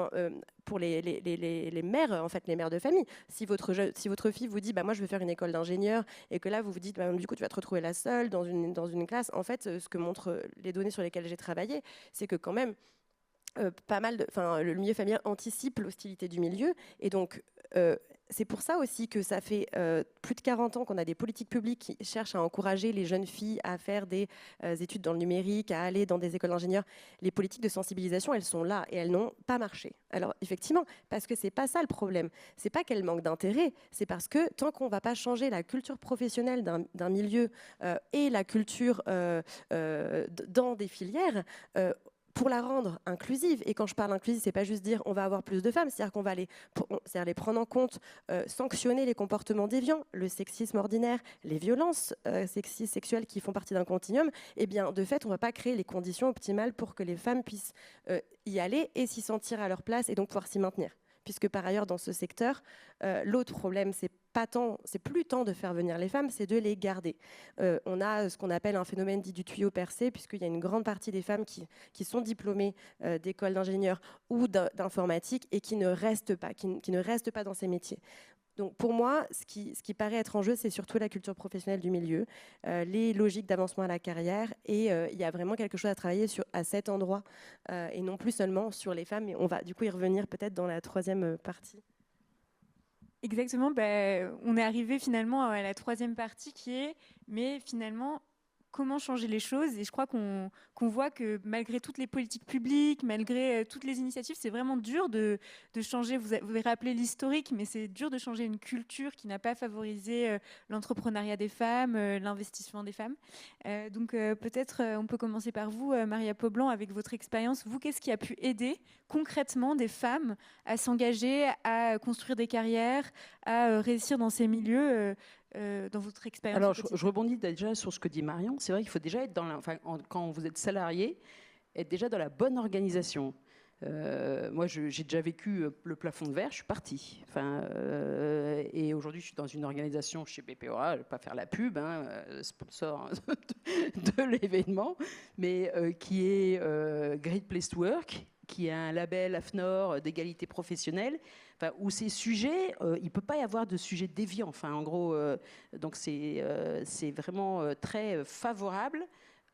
pour les mères, en fait, les mères de famille. Si votre fille vous dit, moi, je veux faire une école d'ingénieur, et que là, vous vous dites, du coup, tu vas te retrouver la seule dans une classe. En fait, ce que montrent les données sur lesquelles j'ai travaillé, c'est que quand même, le milieu familial anticipe l'hostilité du milieu, et donc c'est pour ça aussi que ça fait plus de 40 ans qu'on a des politiques publiques qui cherchent à encourager les jeunes filles à faire des études dans le numérique, à aller dans des écoles d'ingénieurs. Les politiques de sensibilisation, elles sont là et elles n'ont pas marché. Alors effectivement, parce que c'est pas ça le problème. C'est pas qu'elles manquent d'intérêt, c'est parce que tant qu'on va pas changer la culture professionnelle d'un milieu et la culture dans des filières, pour la rendre inclusive, et quand je parle inclusive, c'est pas juste dire on va avoir plus de femmes, c'est-à-dire qu'on va les prendre en compte, sanctionner les comportements déviants, le sexisme ordinaire, les violences sexistes, sexuelles qui font partie d'un continuum. Et bien, de fait, on va pas créer les conditions optimales pour que les femmes puissent y aller et s'y sentir à leur place et donc pouvoir s'y maintenir. Puisque par ailleurs, dans ce secteur, l'autre problème, c'est plus tant de faire venir les femmes, c'est de les garder. On a ce qu'on appelle un phénomène dit du tuyau percé, puisqu'il y a une grande partie des femmes qui sont diplômées d'écoles d'ingénieurs ou d'informatique et qui ne restent pas dans ces métiers. Donc pour moi, ce qui paraît être en jeu, c'est surtout la culture professionnelle du milieu, les logiques d'avancement à la carrière, et il y a vraiment quelque chose à travailler à cet endroit, et non plus seulement sur les femmes, et on va du coup y revenir peut-être dans la troisième partie. Exactement, on est arrivé finalement à la troisième partie qui est, mais finalement, comment changer les choses. Et je crois qu'on voit que malgré toutes les politiques publiques, malgré toutes les initiatives, c'est vraiment dur de changer. Vous avez rappelé l'historique, mais c'est dur de changer une culture qui n'a pas favorisé l'entrepreneuriat des femmes, l'investissement des femmes. Donc peut-être on peut commencer par vous, Maria Poblan, avec votre expérience. Vous, qu'est-ce qui a pu aider concrètement des femmes à s'engager, à construire des carrières, à réussir dans ces milieux dans votre expérience? Alors, je rebondis déjà sur ce que dit Marion. C'est vrai qu'il faut déjà être quand vous êtes salarié, être déjà dans la bonne organisation. Moi, j'ai déjà vécu le plafond de verre, je suis partie. Et aujourd'hui, je suis dans une organisation chez BPOA, je ne vais pas faire la pub, sponsor de l'événement, mais qui est Great Place to Work, qui a un label AFNOR d'égalité professionnelle, où ces sujets, il ne peut pas y avoir de sujets déviants. En gros, donc c'est vraiment très favorable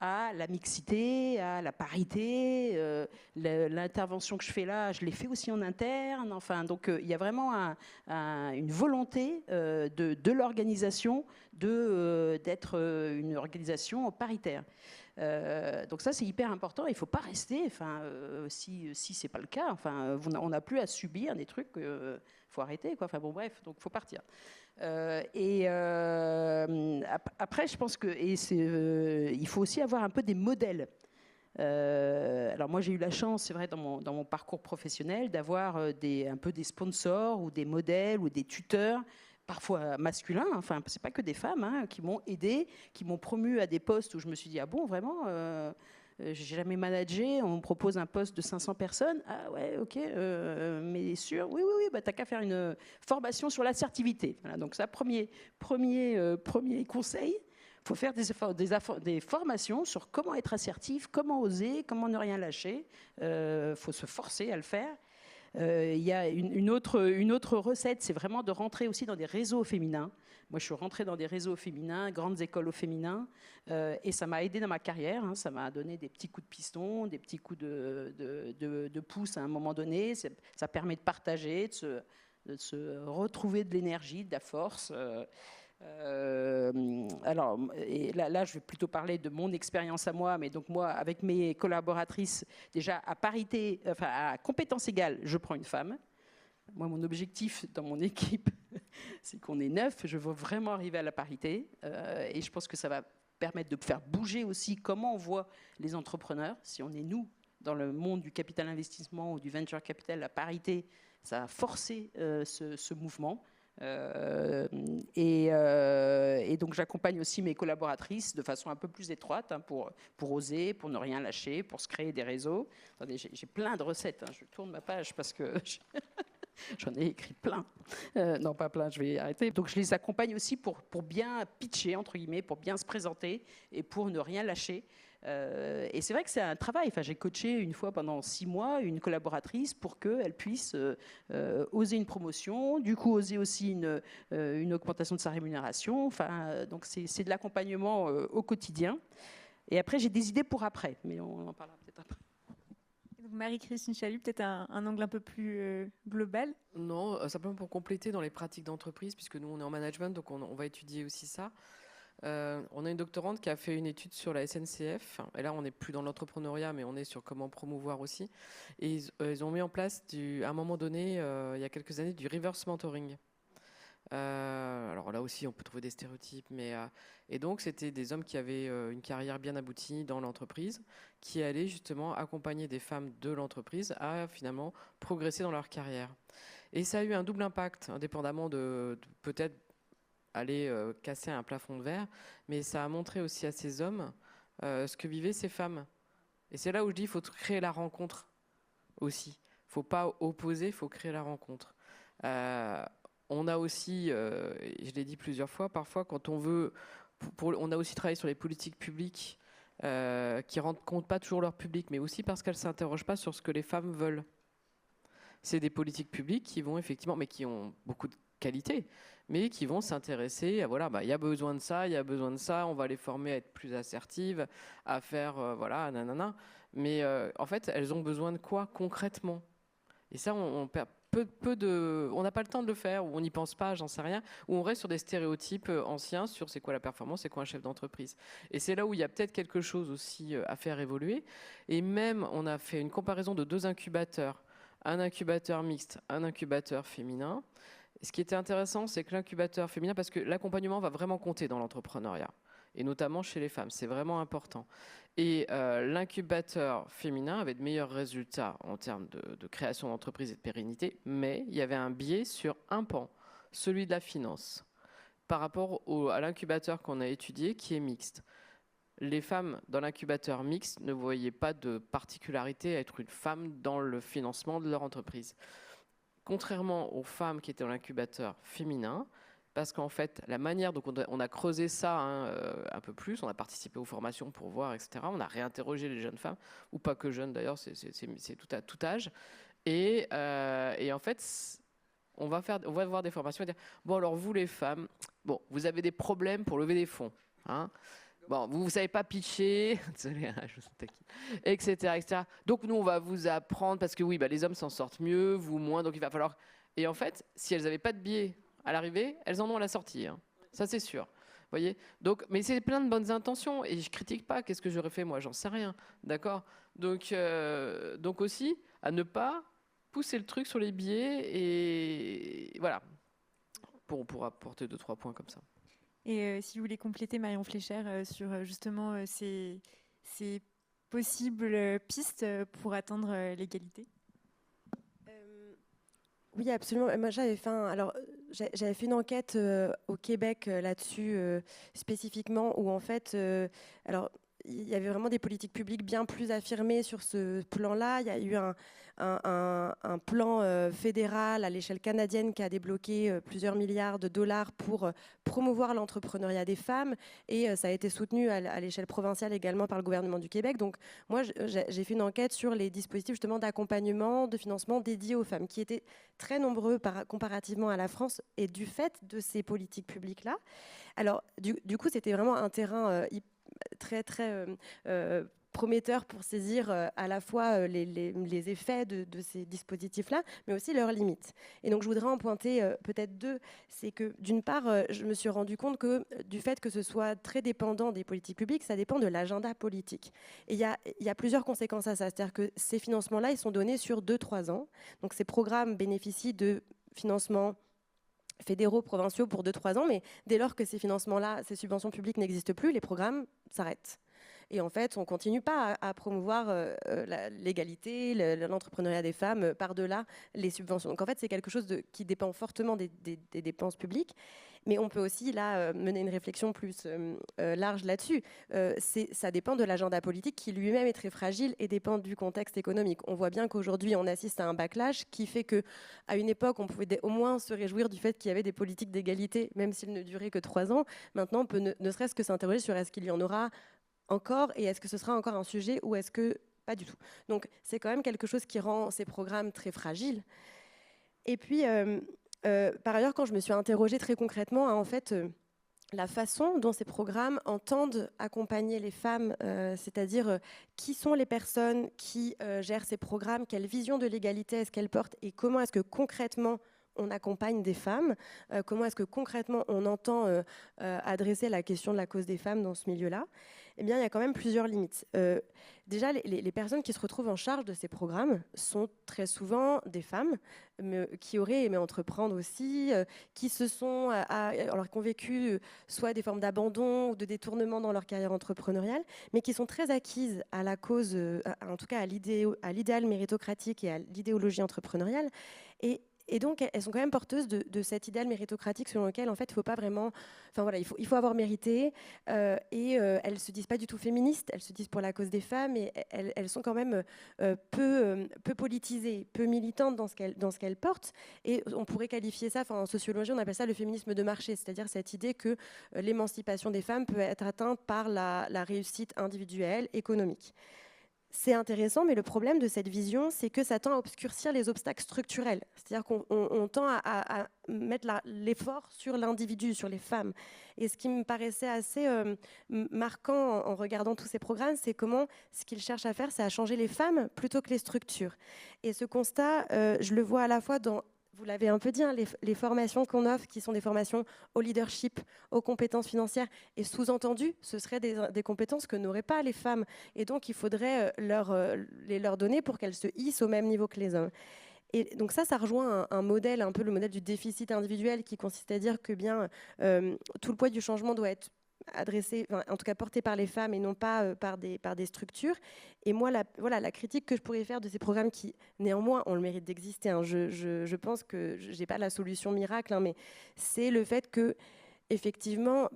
à la mixité, à la parité. L'intervention que je fais là, je l'ai fait aussi en interne. Donc il y a vraiment une volonté de l'organisation d'être une organisation paritaire. Donc ça, c'est hyper important. Il ne faut pas rester. Si c'est pas le cas, on n'a plus à subir des trucs. Faut arrêter, quoi. Bref, donc faut partir. Après, je pense que il faut aussi avoir un peu des modèles. Alors moi, j'ai eu la chance, c'est vrai, dans mon parcours professionnel, d'avoir un peu des sponsors ou des modèles ou des tuteurs, parfois masculins, c'est pas que des femmes, qui m'ont aidé, qui m'ont promu à des postes où je me suis dit, ah bon, vraiment j'ai jamais managé, on me propose un poste de 500 personnes. Ah ouais, ok, mais sûr, oui, t'as qu'à faire une formation sur l'assertivité. Voilà, donc ça, premier conseil, il faut faire des formations sur comment être assertif, comment oser, comment ne rien lâcher. Faut se forcer à le faire. Il y a une autre recette, c'est vraiment de rentrer aussi dans des réseaux féminins. Moi, je suis rentrée dans des réseaux féminins, grandes écoles au féminin, et ça m'a aidé dans ma carrière. Ça m'a donné des petits coups de piston, des petits coups de pouce à un moment donné. Ça permet de partager, de se retrouver de l'énergie, de la force. Alors, et là, je vais plutôt parler de mon expérience à moi, mais donc moi, avec mes collaboratrices, déjà à parité, à compétence égale, je prends une femme. Moi, mon objectif dans mon équipe, c'est qu'on est 9. Je veux vraiment arriver à la parité, et je pense que ça va permettre de faire bouger aussi comment on voit les entrepreneurs. Si on est nous dans le monde du capital investissement ou du venture capital, la parité, ça a forcé ce mouvement. Et donc j'accompagne aussi mes collaboratrices de façon un peu plus étroite, pour oser, pour ne rien lâcher, pour se créer des réseaux. Attendez, j'ai plein de recettes, je tourne ma page parce que j'en ai écrit plein. Non, pas plein, je vais arrêter. Donc je les accompagne aussi pour bien pitcher, entre guillemets, pour bien se présenter et pour ne rien lâcher. Et c'est vrai que c'est un travail. J'ai coaché une fois pendant 6 mois une collaboratrice pour qu'elle puisse oser une promotion, du coup oser aussi une augmentation de sa rémunération. Donc c'est de l'accompagnement au quotidien. Et après, j'ai des idées pour après, mais on en parlera peut-être après. Donc Marie-Christine Chalut, peut-être un angle un peu plus global. Non, simplement pour compléter dans les pratiques d'entreprise, puisque nous on est en management, donc on va étudier aussi ça. On a une doctorante qui a fait une étude sur la SNCF, et là on n'est plus dans l'entrepreneuriat, mais on est sur comment promouvoir aussi. Et ils ont mis en place, à un moment donné, il y a quelques années, du reverse mentoring. Alors là aussi on peut trouver des stéréotypes, et donc c'était des hommes qui avaient une carrière bien aboutie dans l'entreprise, qui allaient justement accompagner des femmes de l'entreprise à finalement progresser dans leur carrière. Et ça a eu un double impact, indépendamment de peut-être aller casser un plafond de verre, mais ça a montré aussi à ces hommes ce que vivaient ces femmes. Et c'est là où je dis qu'il faut créer la rencontre aussi. Il ne faut pas opposer, il faut créer la rencontre. On a aussi, je l'ai dit plusieurs fois, parfois quand on veut, on a aussi travaillé sur les politiques publiques qui ne rendent compte pas toujours leur public, mais aussi parce qu'elles ne s'interrogent pas sur ce que les femmes veulent. C'est des politiques publiques qui vont effectivement, mais qui ont beaucoup de qualité, mais qui vont s'intéresser à, voilà, il y a besoin de ça, il y a besoin de ça, on va les former à être plus assertives, à faire, voilà, nanana. Mais en fait, elles ont besoin de quoi concrètement? Et ça, on perd on n'a pas le temps de le faire, ou on n'y pense pas, j'en sais rien, ou on reste sur des stéréotypes anciens sur c'est quoi la performance, c'est quoi un chef d'entreprise. Et c'est là où il y a peut-être quelque chose aussi à faire évoluer. Et même, on a fait une comparaison de 2 incubateurs, un incubateur mixte, un incubateur féminin. Et ce qui était intéressant, c'est que l'incubateur féminin, parce que l'accompagnement va vraiment compter dans l'entrepreneuriat, et notamment chez les femmes, c'est vraiment important. Et l'incubateur féminin avait de meilleurs résultats en termes de création d'entreprise et de pérennité, mais il y avait un biais sur un pan, celui de la finance, par rapport à l'incubateur qu'on a étudié, qui est mixte. les femmes dans l'incubateur mixte ne voyaient pas de particularité à être une femme dans le financement de leur entreprise. Contrairement aux femmes qui étaient dans l'incubateur féminin, parce qu'en fait, la manière, donc on a creusé ça un peu plus, on a participé aux formations pour voir, etc. On a réinterrogé les jeunes femmes, ou pas que jeunes d'ailleurs, c'est tout âge. Et en fait, on va voir des formations et dire, bon alors vous les femmes, bon, vous avez des problèmes pour lever des fonds, hein. Bon, vous ne savez pas pitcher, désolé, je vous taquine, etc. Donc nous, on va vous apprendre, parce que oui, les hommes s'en sortent mieux, vous moins, donc il va falloir... Et en fait, si elles n'avaient pas de biais à l'arrivée, elles en ont à la sortie, hein. Ça c'est sûr. Voyez. Donc, mais c'est plein de bonnes intentions, et je critique pas, qu'est-ce que j'aurais fait moi, j'en sais rien, d'accord. Donc aussi, à ne pas pousser le truc sur les biais, et voilà, pour apporter 2-3 points comme ça. Et si vous voulez compléter, Marion Fléchère, sur justement ces possibles pistes pour atteindre l'égalité. Oui, absolument. Moi, j'avais fait une enquête au Québec là-dessus spécifiquement, où en fait, il y avait vraiment des politiques publiques bien plus affirmées sur ce plan-là. Il y a eu un plan fédéral à l'échelle canadienne qui a débloqué plusieurs milliards de dollars pour promouvoir l'entrepreneuriat des femmes, et ça a été soutenu à l'échelle provinciale également par le gouvernement du Québec. Donc moi, j'ai fait une enquête sur les dispositifs justement d'accompagnement, de financement dédiés aux femmes, qui étaient très nombreux comparativement à la France, et du fait de ces politiques publiques-là. Alors du coup, c'était vraiment un terrain très prometteur pour saisir à la fois les effets de ces dispositifs-là, mais aussi leurs limites. Et donc je voudrais en pointer peut-être deux. C'est que d'une part, je me suis rendu compte que du fait que ce soit très dépendant des politiques publiques, ça dépend de l'agenda politique. Et il y a plusieurs conséquences à ça. C'est-à-dire que ces financements-là, ils sont donnés sur 2-3 ans. Donc ces programmes bénéficient de financements fédéraux, provinciaux pour 2-3 ans, mais dès lors que ces financements-là, ces subventions publiques n'existent plus, les programmes s'arrêtent. Et en fait, on ne continue pas à promouvoir l'égalité, l'entrepreneuriat des femmes par-delà les subventions. Donc en fait, c'est quelque chose qui dépend fortement des dépenses publiques. Mais on peut aussi là mener une réflexion plus large là-dessus. Ça dépend de l'agenda politique qui lui-même est très fragile et dépend du contexte économique. On voit bien qu'aujourd'hui, on assiste à un backlash qui fait qu'à une époque, on pouvait au moins se réjouir du fait qu'il y avait des politiques d'égalité, même s'ils ne duraient que 3 ans. Maintenant, on peut ne serait-ce que s'interroger sur est-ce qu'il y en aura encore, et est-ce que ce sera encore un sujet, ou est-ce que pas du tout. Donc c'est quand même quelque chose qui rend ces programmes très fragiles. Et puis par ailleurs, quand je me suis interrogée très concrètement, en fait, la façon dont ces programmes entendent accompagner les femmes, c'est-à-dire qui sont les personnes qui gèrent ces programmes, quelle vision de l'égalité est-ce qu'elles portent, et comment est-ce que concrètement on accompagne des femmes, comment est-ce que concrètement on entend adresser la question de la cause des femmes dans ce milieu-là. Eh bien, il y a quand même plusieurs limites. Déjà, les personnes qui se retrouvent en charge de ces programmes sont très souvent des femmes qui auraient aimé entreprendre aussi, qui qui ont vécu soit des formes d'abandon ou de détournement dans leur carrière entrepreneuriale, mais qui sont très acquises à la cause, en tout cas à l'idéal méritocratique et à l'idéologie entrepreneuriale. Et donc, elles sont quand même porteuses de cet idéal méritocratique selon lequel, en fait, il faut pas vraiment... Enfin, voilà, il faut avoir mérité. Et elles ne se disent pas du tout féministes, elles se disent pour la cause des femmes, et elles sont quand même peu politisées, peu militantes dans ce qu'elles portent. Et on pourrait qualifier ça, en sociologie, on appelle ça le féminisme de marché, c'est-à-dire cette idée que l'émancipation des femmes peut être atteinte par la réussite individuelle, économique. C'est intéressant, mais le problème de cette vision, c'est que ça tend à obscurcir les obstacles structurels. C'est-à-dire qu'on tend à mettre l'effort sur l'individu, sur les femmes. Et ce qui me paraissait assez marquant en regardant tous ces programmes, c'est comment ce qu'ils cherchent à faire, c'est à changer les femmes plutôt que les structures. Et ce constat, je le vois à la fois dans... Vous l'avez un peu dit, hein, les formations qu'on offre, qui sont des formations au leadership, aux compétences financières, et sous-entendu, ce seraient des compétences que n'auraient pas les femmes. Et donc, il faudrait les leur donner pour qu'elles se hissent au même niveau que les hommes. Et donc ça rejoint un modèle, un peu le modèle du déficit individuel, qui consiste à dire que tout le poids du changement doit être adressé, en tout cas porté par les femmes et non pas par des structures. Et moi, la critique que je pourrais faire de ces programmes qui, néanmoins, ont le mérite d'exister, hein, je pense que je n'ai pas la solution miracle, hein, mais c'est le fait que effectivement,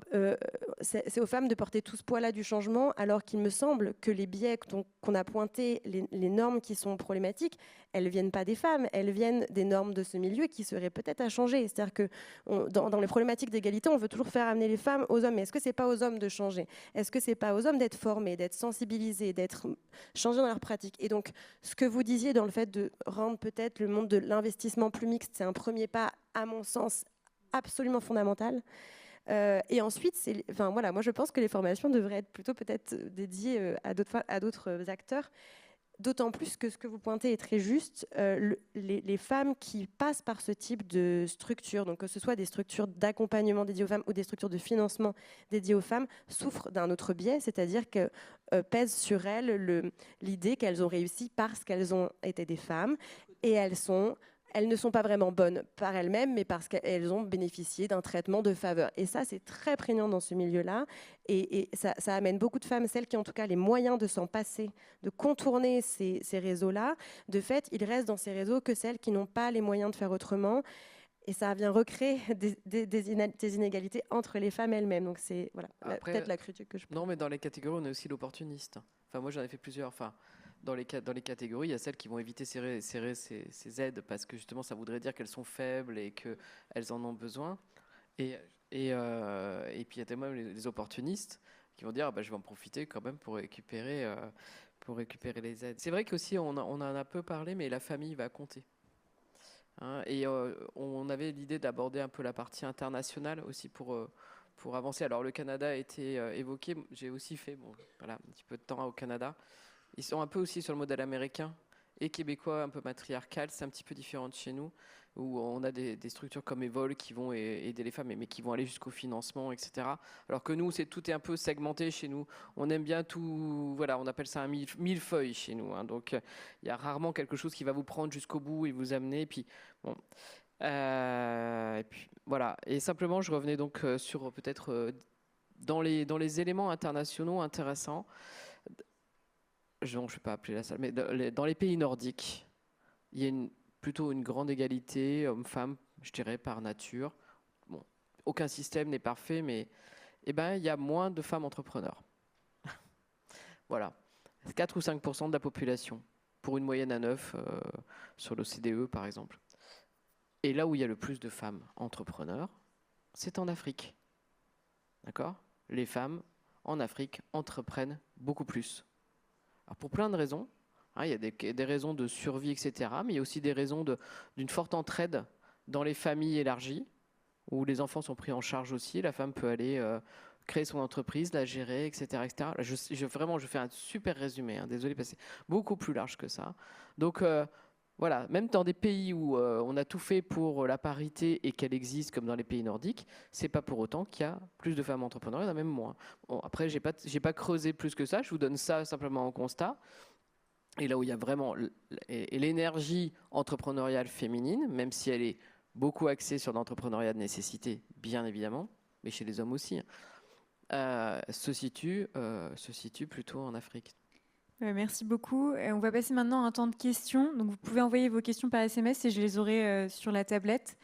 c'est aux femmes de porter tout ce poids-là du changement, alors qu'il me semble que les biais qu'on a pointés, les normes qui sont problématiques, elles ne viennent pas des femmes, elles viennent des normes de ce milieu qui seraient peut-être à changer. C'est-à-dire que dans les problématiques d'égalité, on veut toujours faire amener les femmes aux hommes. Mais est-ce que ce n'est pas aux hommes de changer? Est-ce que ce n'est pas aux hommes d'être formés, d'être sensibilisés, d'être changés dans leur pratique? Et donc, ce que vous disiez dans le fait de rendre peut-être le monde de l'investissement plus mixte, c'est un premier pas, à mon sens, absolument fondamental. Et ensuite, voilà, moi je pense que les formations devraient être plutôt peut-être dédiées à d'autres acteurs, d'autant plus que ce que vous pointez est très juste. Les femmes qui passent par ce type de structure, donc que ce soit des structures d'accompagnement dédiées aux femmes ou des structures de financement dédiées aux femmes, souffrent d'un autre biais, c'est-à-dire que pèse sur elles l'idée qu'elles ont réussi parce qu'elles ont été des femmes, et elles ne sont pas vraiment bonnes par elles-mêmes, mais parce qu'elles ont bénéficié d'un traitement de faveur. Et ça, c'est très prégnant dans ce milieu-là. Et ça amène beaucoup de femmes, celles qui ont en tout cas les moyens de s'en passer, de contourner ces réseaux-là. De fait, il reste dans ces réseaux que celles qui n'ont pas les moyens de faire autrement. Et ça vient recréer des inégalités entre les femmes elles-mêmes. Donc c'est peut-être la critique que je peux. Non, mais dans les catégories, on est aussi l'opportuniste. Enfin, moi, j'en ai fait plusieurs. Enfin, dans les catégories, il y a celles qui vont éviter ces aides parce que justement, ça voudrait dire qu'elles sont faibles et qu'elles en ont besoin. Et puis, il y a tellement les opportunistes qui vont dire je vais en profiter quand même pour récupérer les aides. C'est vrai qu'aussi, on en a un peu parlé, mais la famille va compter. Et on avait l'idée d'aborder un peu la partie internationale aussi pour avancer. Alors, le Canada a été évoqué. J'ai aussi fait un petit peu de temps au Canada. Ils sont un peu aussi sur le modèle américain et québécois, un peu matriarcal. C'est un petit peu différent de chez nous, où on a des structures comme Evol qui vont aider les femmes, mais qui vont aller jusqu'au financement, etc. Alors que nous, tout est un peu segmenté chez nous. On aime bien tout, voilà, on appelle ça un millefeuille chez nous. Donc, il y a rarement quelque chose qui va vous prendre jusqu'au bout et vous amener. Et puis, bon. Et puis, voilà. Et simplement, je revenais donc sur peut-être dans les éléments internationaux intéressants. Je ne vais pas appeler la salle, mais dans les pays nordiques, il y a plutôt une grande égalité homme-femme, je dirais, par nature. Bon, aucun système n'est parfait, mais il y a moins de femmes entrepreneurs. Voilà, 4 ou 5% de la population, pour une moyenne à 9 sur l'OCDE, par exemple. Et là où il y a le plus de femmes entrepreneurs, c'est en Afrique. D'accord ? Les femmes, en Afrique, entreprennent beaucoup plus. Alors pour plein de raisons, il y a des raisons de survie, etc. Mais il y a aussi des raisons d'une forte entraide dans les familles élargies, où les enfants sont pris en charge aussi. La femme peut aller créer son entreprise, la gérer, etc. etc. Là, je fais un super résumé, désolé, parce que c'est beaucoup plus large que ça. Donc voilà, même dans des pays où on a tout fait pour la parité et qu'elle existe, comme dans les pays nordiques, c'est pas pour autant qu'il y a plus de femmes entrepreneurs, il y en a même moins. Bon, après, j'ai pas creusé plus que ça, je vous donne ça simplement en constat. Et là où il y a vraiment l'énergie entrepreneuriale féminine, même si elle est beaucoup axée sur l'entrepreneuriat de nécessité, bien évidemment, mais chez les hommes aussi, se situe plutôt en Afrique. Merci beaucoup. On va passer maintenant à un temps de questions. Donc, vous pouvez envoyer vos questions par SMS et je les aurai sur la tablette.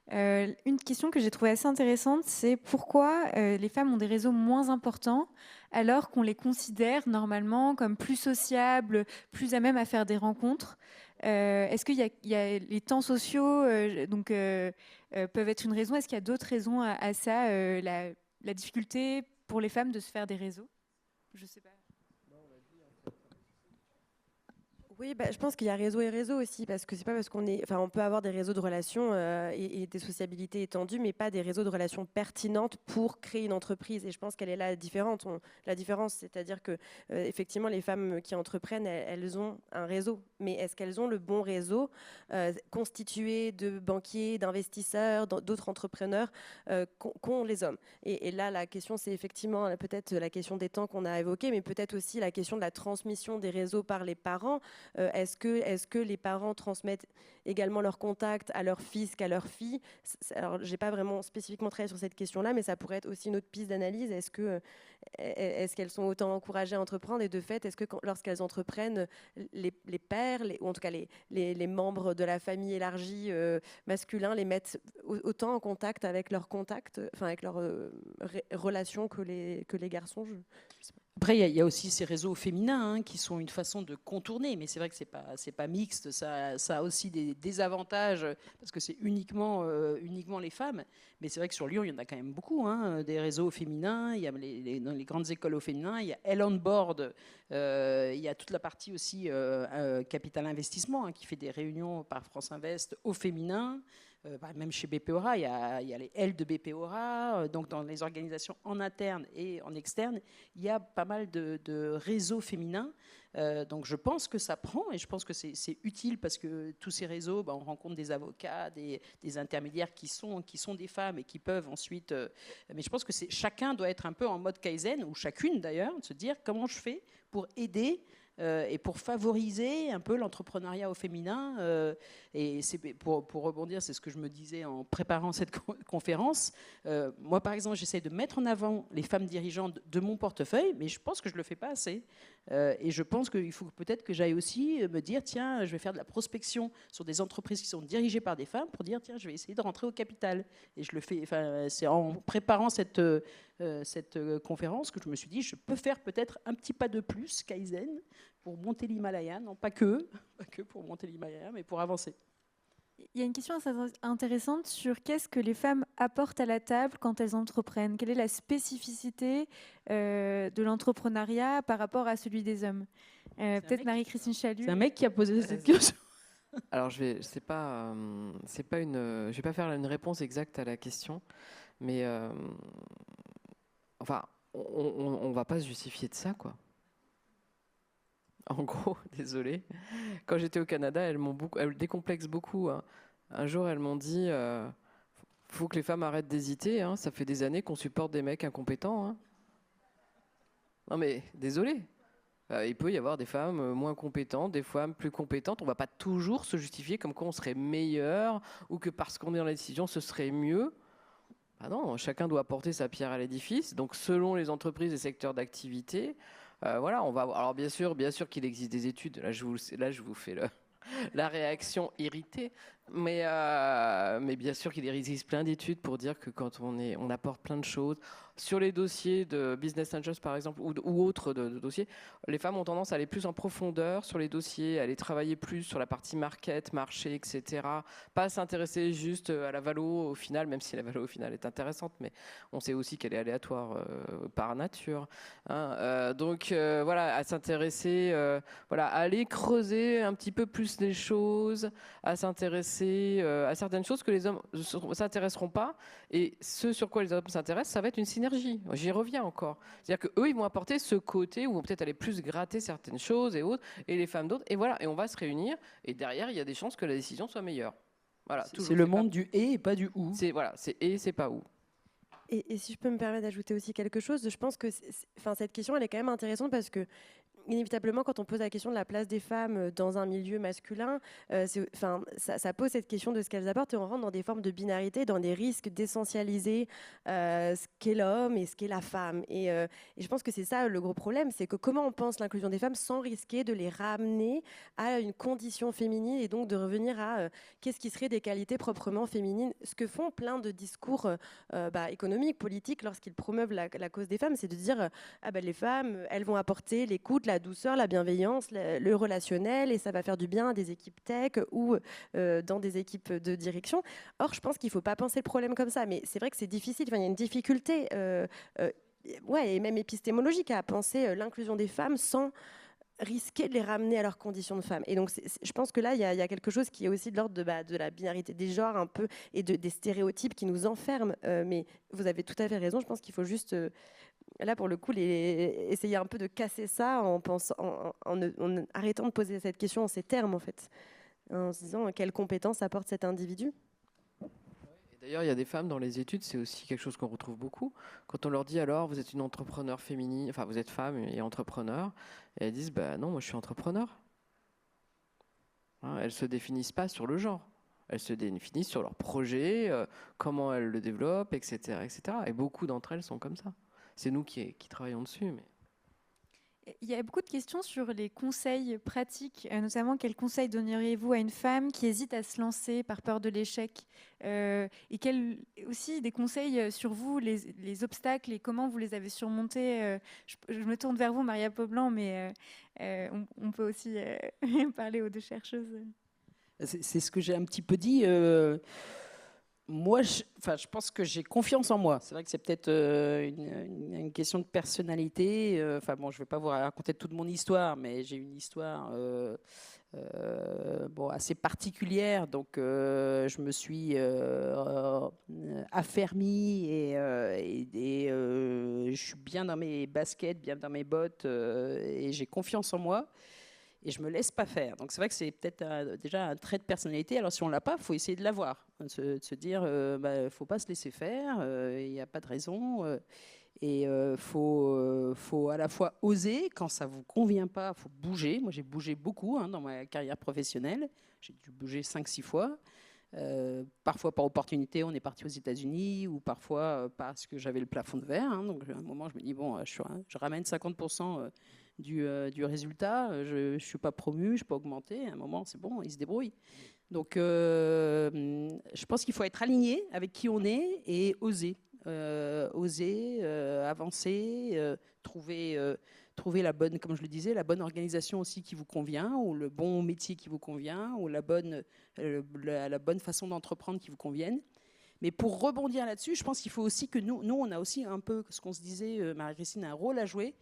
Une question que j'ai trouvée assez intéressante, c'est pourquoi les femmes ont des réseaux moins importants alors qu'on les considère normalement comme plus sociables, plus à même à faire des rencontres. Est-ce qu'il y a les temps sociaux peuvent être une raison? Est-ce qu'il y a d'autres raisons à ça, la difficulté pour les femmes de se faire des réseaux? Je ne sais pas. Oui, je pense qu'il y a réseau et réseau aussi, parce que c'est pas parce on peut avoir des réseaux de relations et des sociabilités étendues, mais pas des réseaux de relations pertinentes pour créer une entreprise. Et je pense qu'elle est là la différence, c'est-à-dire que effectivement, les femmes qui entreprennent, elles ont un réseau, mais est-ce qu'elles ont le bon réseau constitué de banquiers, d'investisseurs, d'autres entrepreneurs qu'ont les hommes? Et là, la question, c'est effectivement peut-être la question des temps qu'on a évoquée, mais peut-être aussi la question de la transmission des réseaux par les parents. Est-ce que les parents transmettent également leurs contacts à leur fils qu'à leur fille? Alors, j'ai pas vraiment spécifiquement travaillé sur cette question-là, mais ça pourrait être aussi une autre piste d'analyse. Est-ce qu'elles sont autant encouragées à entreprendre, et de fait, est-ce que lorsqu'elles entreprennent, les pères, ou en tout cas les membres de la famille élargie masculins, les mettent autant en contact avec leurs contacts, enfin avec leurs relations que les garçons? Je sais pas. Après, il y a aussi ces réseaux féminins qui sont une façon de contourner, mais c'est vrai que c'est pas mixte, ça a aussi des désavantages, parce que c'est uniquement les femmes. Mais c'est vrai que sur Lyon, il y en a quand même beaucoup, des réseaux féminins. Il y a dans les grandes écoles au féminin, il y a Elle on Board, il y a toute la partie aussi Capital Investissement, qui fait des réunions par France Invest au féminin. Même chez BPORA, il y a les L de BPORA, donc dans les organisations en interne et en externe, il y a pas mal de réseaux féminins. Donc je pense que ça prend, et je pense que c'est utile, parce que tous ces réseaux, on rencontre des avocats, des intermédiaires qui sont des femmes et qui peuvent ensuite... mais je pense que chacun doit être un peu en mode Kaizen, ou chacune d'ailleurs, de se dire comment je fais pour aider et pour favoriser un peu l'entrepreneuriat au féminin. Et pour rebondir, c'est ce que je me disais en préparant cette conférence. Moi, par exemple, j'essaie de mettre en avant les femmes dirigeantes de mon portefeuille, mais je pense que je ne le fais pas assez. Et je pense qu'il faut peut-être que j'aille aussi me dire, tiens, je vais faire de la prospection sur des entreprises qui sont dirigées par des femmes, pour dire, tiens, je vais essayer de rentrer au capital. Et je le fais, c'est en préparant cette conférence que je me suis dit, je peux faire peut-être un petit pas de plus, Kaizen, pour monter l'Himalaya, non pas que pour monter l'Himalaya, mais pour avancer. Il y a une question assez intéressante sur qu'est-ce que les femmes apportent à la table quand elles entreprennent. Quelle est la spécificité de l'entrepreneuriat par rapport à celui des hommes? Peut-être Marie-Christine Chalut. C'est un mec qui a posé cette question. Alors, je vais pas faire une réponse exacte à la question, mais enfin, on va pas se justifier de ça, quoi. En gros, désolé. Quand j'étais au Canada, elles décomplexent beaucoup. Un jour, elles m'ont dit, faut que les femmes arrêtent d'hésiter. Ça fait des années qu'on supporte des mecs incompétents. Non mais, désolé. Il peut y avoir des femmes moins compétentes, des femmes plus compétentes. On ne va pas toujours se justifier comme quoi on serait meilleur, ou que parce qu'on est dans la décision, ce serait mieux. Ah non, chacun doit apporter sa pierre à l'édifice. Donc, selon les entreprises et secteurs d'activité, voilà, on va. Alors, bien sûr qu'il existe des études. Là, je vous fais la réaction irritée. Mais bien sûr qu'il existe plein d'études pour dire que quand on apporte plein de choses. Sur les dossiers de Business Angels, par exemple, ou autres de dossiers, les femmes ont tendance à aller plus en profondeur sur les dossiers, à aller travailler plus sur la partie market, marché, etc. Pas s'intéresser juste à la valo au final, même si la valo au final est intéressante, mais on sait aussi qu'elle est aléatoire par nature. Donc voilà, à s'intéresser, à aller creuser un petit peu plus les choses, à s'intéresser à certaines choses que les hommes ne s'intéresseront pas. Et ce sur quoi les hommes s'intéressent, ça va être une synergie. J'y reviens encore. C'est-à-dire qu'eux, ils vont apporter ce côté où vont peut-être aller plus gratter certaines choses et autres, et les femmes d'autres. Et voilà, et on va se réunir. Et derrière, il y a des chances que la décision soit meilleure. Voilà, c'est le monde du et pas du ou. C'est et, c'est pas ou. Et si je peux me permettre d'ajouter aussi quelque chose, je pense que cette question, elle est quand même intéressante, parce que inévitablement, quand on pose la question de la place des femmes dans un milieu masculin, ça pose cette question de ce qu'elles apportent, et on rentre dans des formes de binarité, dans des risques d'essentialiser ce qu'est l'homme et ce qu'est la femme. Et je pense que c'est ça le gros problème, c'est que comment on pense l'inclusion des femmes sans risquer de les ramener à une condition féminine, et donc de revenir à qu'est-ce qui serait des qualités proprement féminines. Ce que font plein de discours économiques, politiques, lorsqu'ils promeuvent la cause des femmes, c'est de dire les femmes, elles vont apporter l'écoute, la douceur, la bienveillance, le relationnel, et ça va faire du bien à des équipes tech ou dans des équipes de direction. Or, je pense qu'il ne faut pas penser le problème comme ça, mais c'est vrai que c'est difficile, il y a une difficulté et même épistémologique à penser l'inclusion des femmes sans risquer de les ramener à leurs conditions de femmes. Et donc, je pense que là, il y a quelque chose qui est aussi de l'ordre de la binarité des genres un peu, et des stéréotypes qui nous enferment. Mais vous avez tout à fait raison, je pense qu'il faut juste... là, pour le coup, essayer un peu de casser ça en arrêtant de poser cette question en ces termes, en fait, en se disant quelles compétences apporte cet individu. Et d'ailleurs, il y a des femmes dans les études, c'est aussi quelque chose qu'on retrouve beaucoup. Quand on leur dit alors, vous êtes une entrepreneur féminine, enfin vous êtes femme et entrepreneur, et elles disent non, moi je suis entrepreneur. Hein, elles ne se définissent pas sur le genre. Elles se définissent sur leur projet, comment elles le développent, etc., etc. Et beaucoup d'entre elles sont comme ça. C'est nous qui travaillons dessus. Mais... Il y a beaucoup de questions sur les conseils pratiques, notamment quels conseils donneriez-vous à une femme qui hésite à se lancer par peur de l'échec et aussi des conseils sur vous, les obstacles et comment vous les avez surmontés. Je me tourne vers vous, Maria Poblan, mais on peut aussi parler aux deux chercheuses. C'est ce que j'ai un petit peu dit. Moi, je pense que j'ai confiance en moi. C'est vrai que c'est peut-être une question de personnalité. Enfin bon, je ne vais pas vous raconter toute mon histoire, mais j'ai une histoire assez particulière. Donc, je me suis affermie et je suis bien dans mes baskets, bien dans mes bottes, et j'ai confiance en moi. Et je ne me laisse pas faire. Donc c'est vrai que c'est peut-être déjà un trait de personnalité. Alors si on ne l'a pas, il faut essayer de l'avoir. De se dire, il ne faut pas se laisser faire, il n'y a pas de raison. Et il faut à la fois oser, quand ça ne vous convient pas, il faut bouger. Moi j'ai bougé beaucoup dans ma carrière professionnelle. J'ai dû bouger 5-6 fois. Parfois par opportunité, on est parti aux États-Unis, ou parfois parce que j'avais le plafond de verre. Donc à un moment, je me dis, bon, je ramène 50% du résultat, je ne suis pas promu, je ne suis pas augmenté. À un moment, c'est bon, il se débrouille. Donc, je pense qu'il faut être aligné avec qui on est et oser. Avancer, trouver la bonne, comme je le disais, la bonne organisation aussi qui vous convient, ou le bon métier qui vous convient, ou la bonne façon d'entreprendre qui vous convienne. Mais pour rebondir là-dessus, je pense qu'il faut aussi que nous, on a aussi un peu, ce qu'on se disait, Marie-Christine, un rôle à jouer.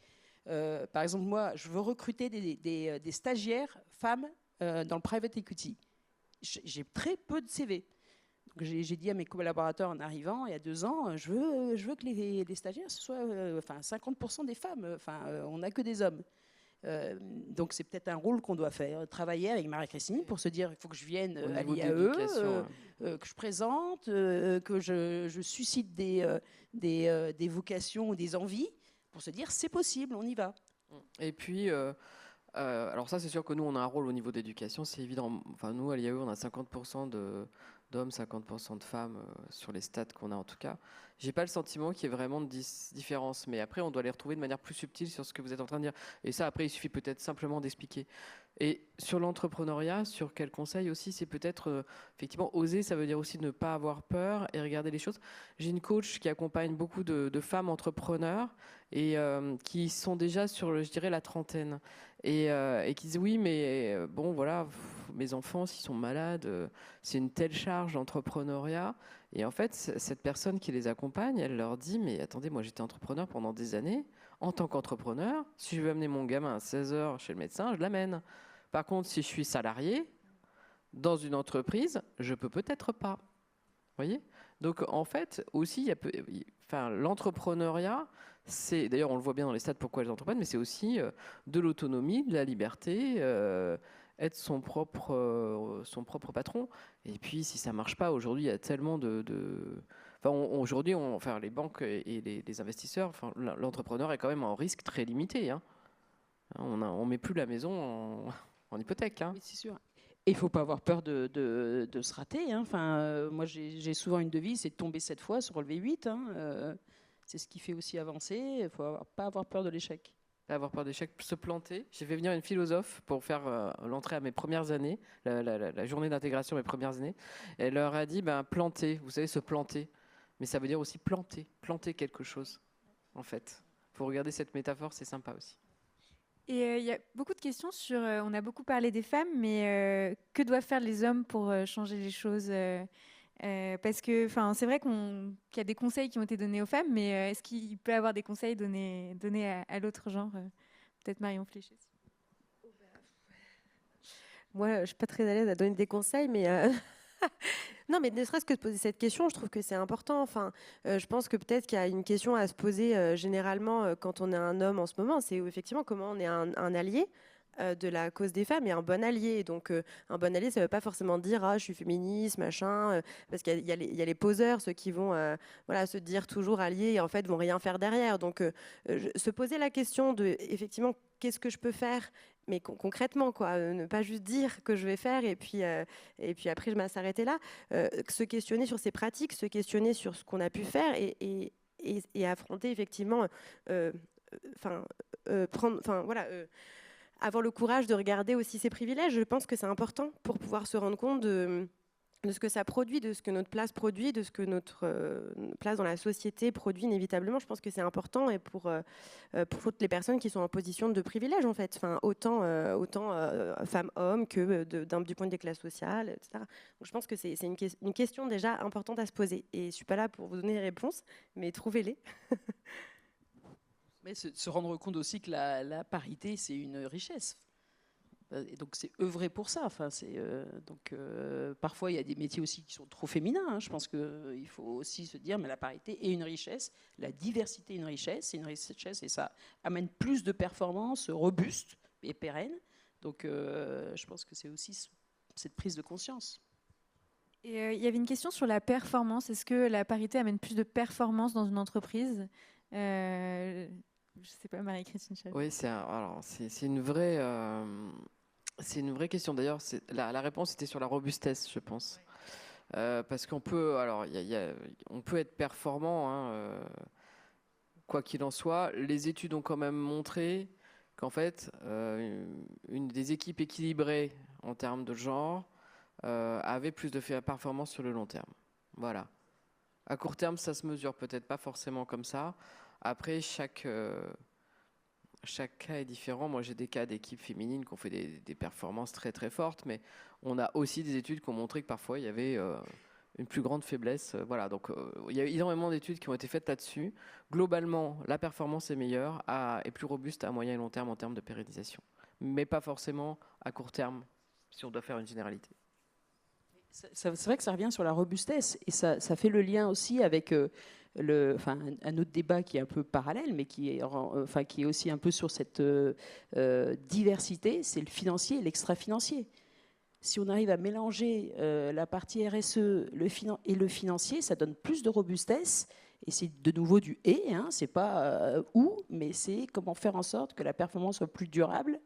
Par exemple, moi, je veux recruter des stagiaires femmes dans le private equity. J'ai très peu de CV. Donc, j'ai dit à mes collaborateurs en arrivant, il y a 2 ans, je veux que les stagiaires, ce soit 50% des femmes. On n'a que des hommes. Donc, c'est peut-être un rôle qu'on doit faire. Travailler avec Marie-Christine pour se dire, il faut que je vienne à l'IAE, que je présente, que je suscite des vocations ou des envies, pour se dire c'est possible, on y va. Et puis, alors ça c'est sûr que nous on a un rôle au niveau d'éducation, c'est évident. Enfin nous à l'IAE on a 50% d'hommes, 50% de femmes sur les stats qu'on a en tout cas. J'ai pas le sentiment qu'il y ait vraiment de différence, mais après on doit les retrouver de manière plus subtile sur ce que vous êtes en train de dire. Et ça après il suffit peut-être simplement d'expliquer. Et sur l'entrepreneuriat, sur quel conseil aussi, c'est peut-être effectivement oser, ça veut dire aussi ne pas avoir peur et regarder les choses. J'ai une coach qui accompagne beaucoup de femmes entrepreneurs et qui sont déjà sur, je dirais, la trentaine et qui disent oui, mais bon voilà, mes enfants s'ils sont malades, c'est une telle charge d'entrepreneuriat. Et en fait, cette personne qui les accompagne, elle leur dit mais attendez, moi j'étais entrepreneur pendant des années. En tant qu'entrepreneur, si je veux amener mon gamin à 16h chez le médecin, je l'amène. Par contre, si je suis salarié dans une entreprise, je peux peut-être pas. Vous voyez ? Donc, en fait, aussi, l'entrepreneuriat, c'est, d'ailleurs, on le voit bien dans les stats pourquoi elles entreprennent, mais c'est aussi de l'autonomie, de la liberté, être son propre patron. Et puis, si ça marche pas, aujourd'hui, il y a tellement aujourd'hui, les banques et les investisseurs, l'entrepreneur est quand même en risque très limité. Hein. On met plus la maison en hypothèque. Hein. Oui, c'est sûr. Et il ne faut pas avoir peur de se rater. Hein. Moi, j'ai souvent une devise, c'est de tomber 7 fois, se relever 8. Hein. C'est ce qui fait aussi avancer. Il ne faut pas avoir peur de l'échec. Pas avoir peur d'échec, se planter. J'ai fait venir une philosophe pour faire l'entrée à mes premières années, la journée d'intégration mes premières années. Elle leur a dit, planter, vous savez, se planter. Mais ça veut dire aussi planter quelque chose, en fait. Il faut regarder cette métaphore, c'est sympa aussi. Et il y a beaucoup de questions sur, on a beaucoup parlé des femmes, mais que doivent faire les hommes pour changer les choses parce que c'est vrai qu'il y a des conseils qui ont été donnés aux femmes, mais est-ce qu'il peut y avoir des conseils donnés à l'autre genre Peut-être Marion Fléché. Moi, je ne suis pas très à l'aise à donner des conseils, mais... Non, mais ne serait-ce que de poser cette question, je trouve que c'est important. Je pense que peut-être qu'il y a une question à se poser généralement quand on est un homme en ce moment, c'est effectivement comment on est un allié de la cause des femmes et un bon allié. Donc, un bon allié, ça ne veut pas forcément dire je suis féministe, machin, parce qu'il y a les poseurs, ceux qui vont se dire toujours alliés et en fait vont rien faire derrière. Donc, se poser la question de effectivement qu'est-ce que je peux faire, mais concrètement, quoi, ne pas juste dire que je vais faire et puis après je m'arrêter là. Se questionner sur ses pratiques, se questionner sur ce qu'on a pu faire et affronter effectivement, avoir le courage de regarder aussi ses privilèges. Je pense que c'est important pour pouvoir se rendre compte de ce que ça produit, de ce que notre place produit, de ce que notre place dans la société produit inévitablement. Je pense que c'est important et pour toutes les personnes qui sont en position de privilège, en fait. Enfin, autant femmes, hommes que du point de vue des classes sociales, etc. Donc, je pense que c'est une question déjà importante à se poser. Et je ne suis pas là pour vous donner les réponses, mais trouvez-les. Mais se rendre compte aussi que la parité, c'est une richesse. Et donc c'est œuvrer pour ça. Enfin, parfois il y a des métiers aussi qui sont trop féminins. Hein. Je pense qu'il faut aussi se dire, mais la parité est une richesse, la diversité est une richesse, et ça amène plus de performances robustes et pérennes. Donc je pense que c'est aussi cette prise de conscience. Et il y avait une question sur la performance. Est-ce que la parité amène plus de performance dans une entreprise ? Je ne sais pas, Marie-Christine Chade. Oui, c'est une vraie... c'est une vraie question. D'ailleurs, la réponse était sur la robustesse, je pense. Parce qu'on peut, on peut être performant, hein, quoi qu'il en soit. Les études ont quand même montré qu'en fait, des équipes équilibrées en termes de genre avaient plus de performance sur le long terme. Voilà. À court terme, ça se mesure peut-être pas forcément comme ça. Après, chaque cas est différent. Moi, j'ai des cas d'équipes féminines qui ont fait des performances très très fortes, mais on a aussi des études qui ont montré que parfois il y avait une plus grande faiblesse. Voilà, donc il y a énormément d'études qui ont été faites là-dessus. Globalement, la performance est meilleure, est plus robuste à moyen et long terme en termes de pérennisation, mais pas forcément à court terme, si on doit faire une généralité. C'est vrai que ça revient sur la robustesse, et ça fait le lien aussi avec un autre débat qui est un peu parallèle, mais qui est aussi un peu sur cette diversité, c'est le financier et l'extra-financier. Si on arrive à mélanger la partie RSE et le financier, ça donne plus de robustesse. Et c'est de nouveau du « et », hein, c'est pas « ou », mais c'est comment faire en sorte que la performance soit plus durable,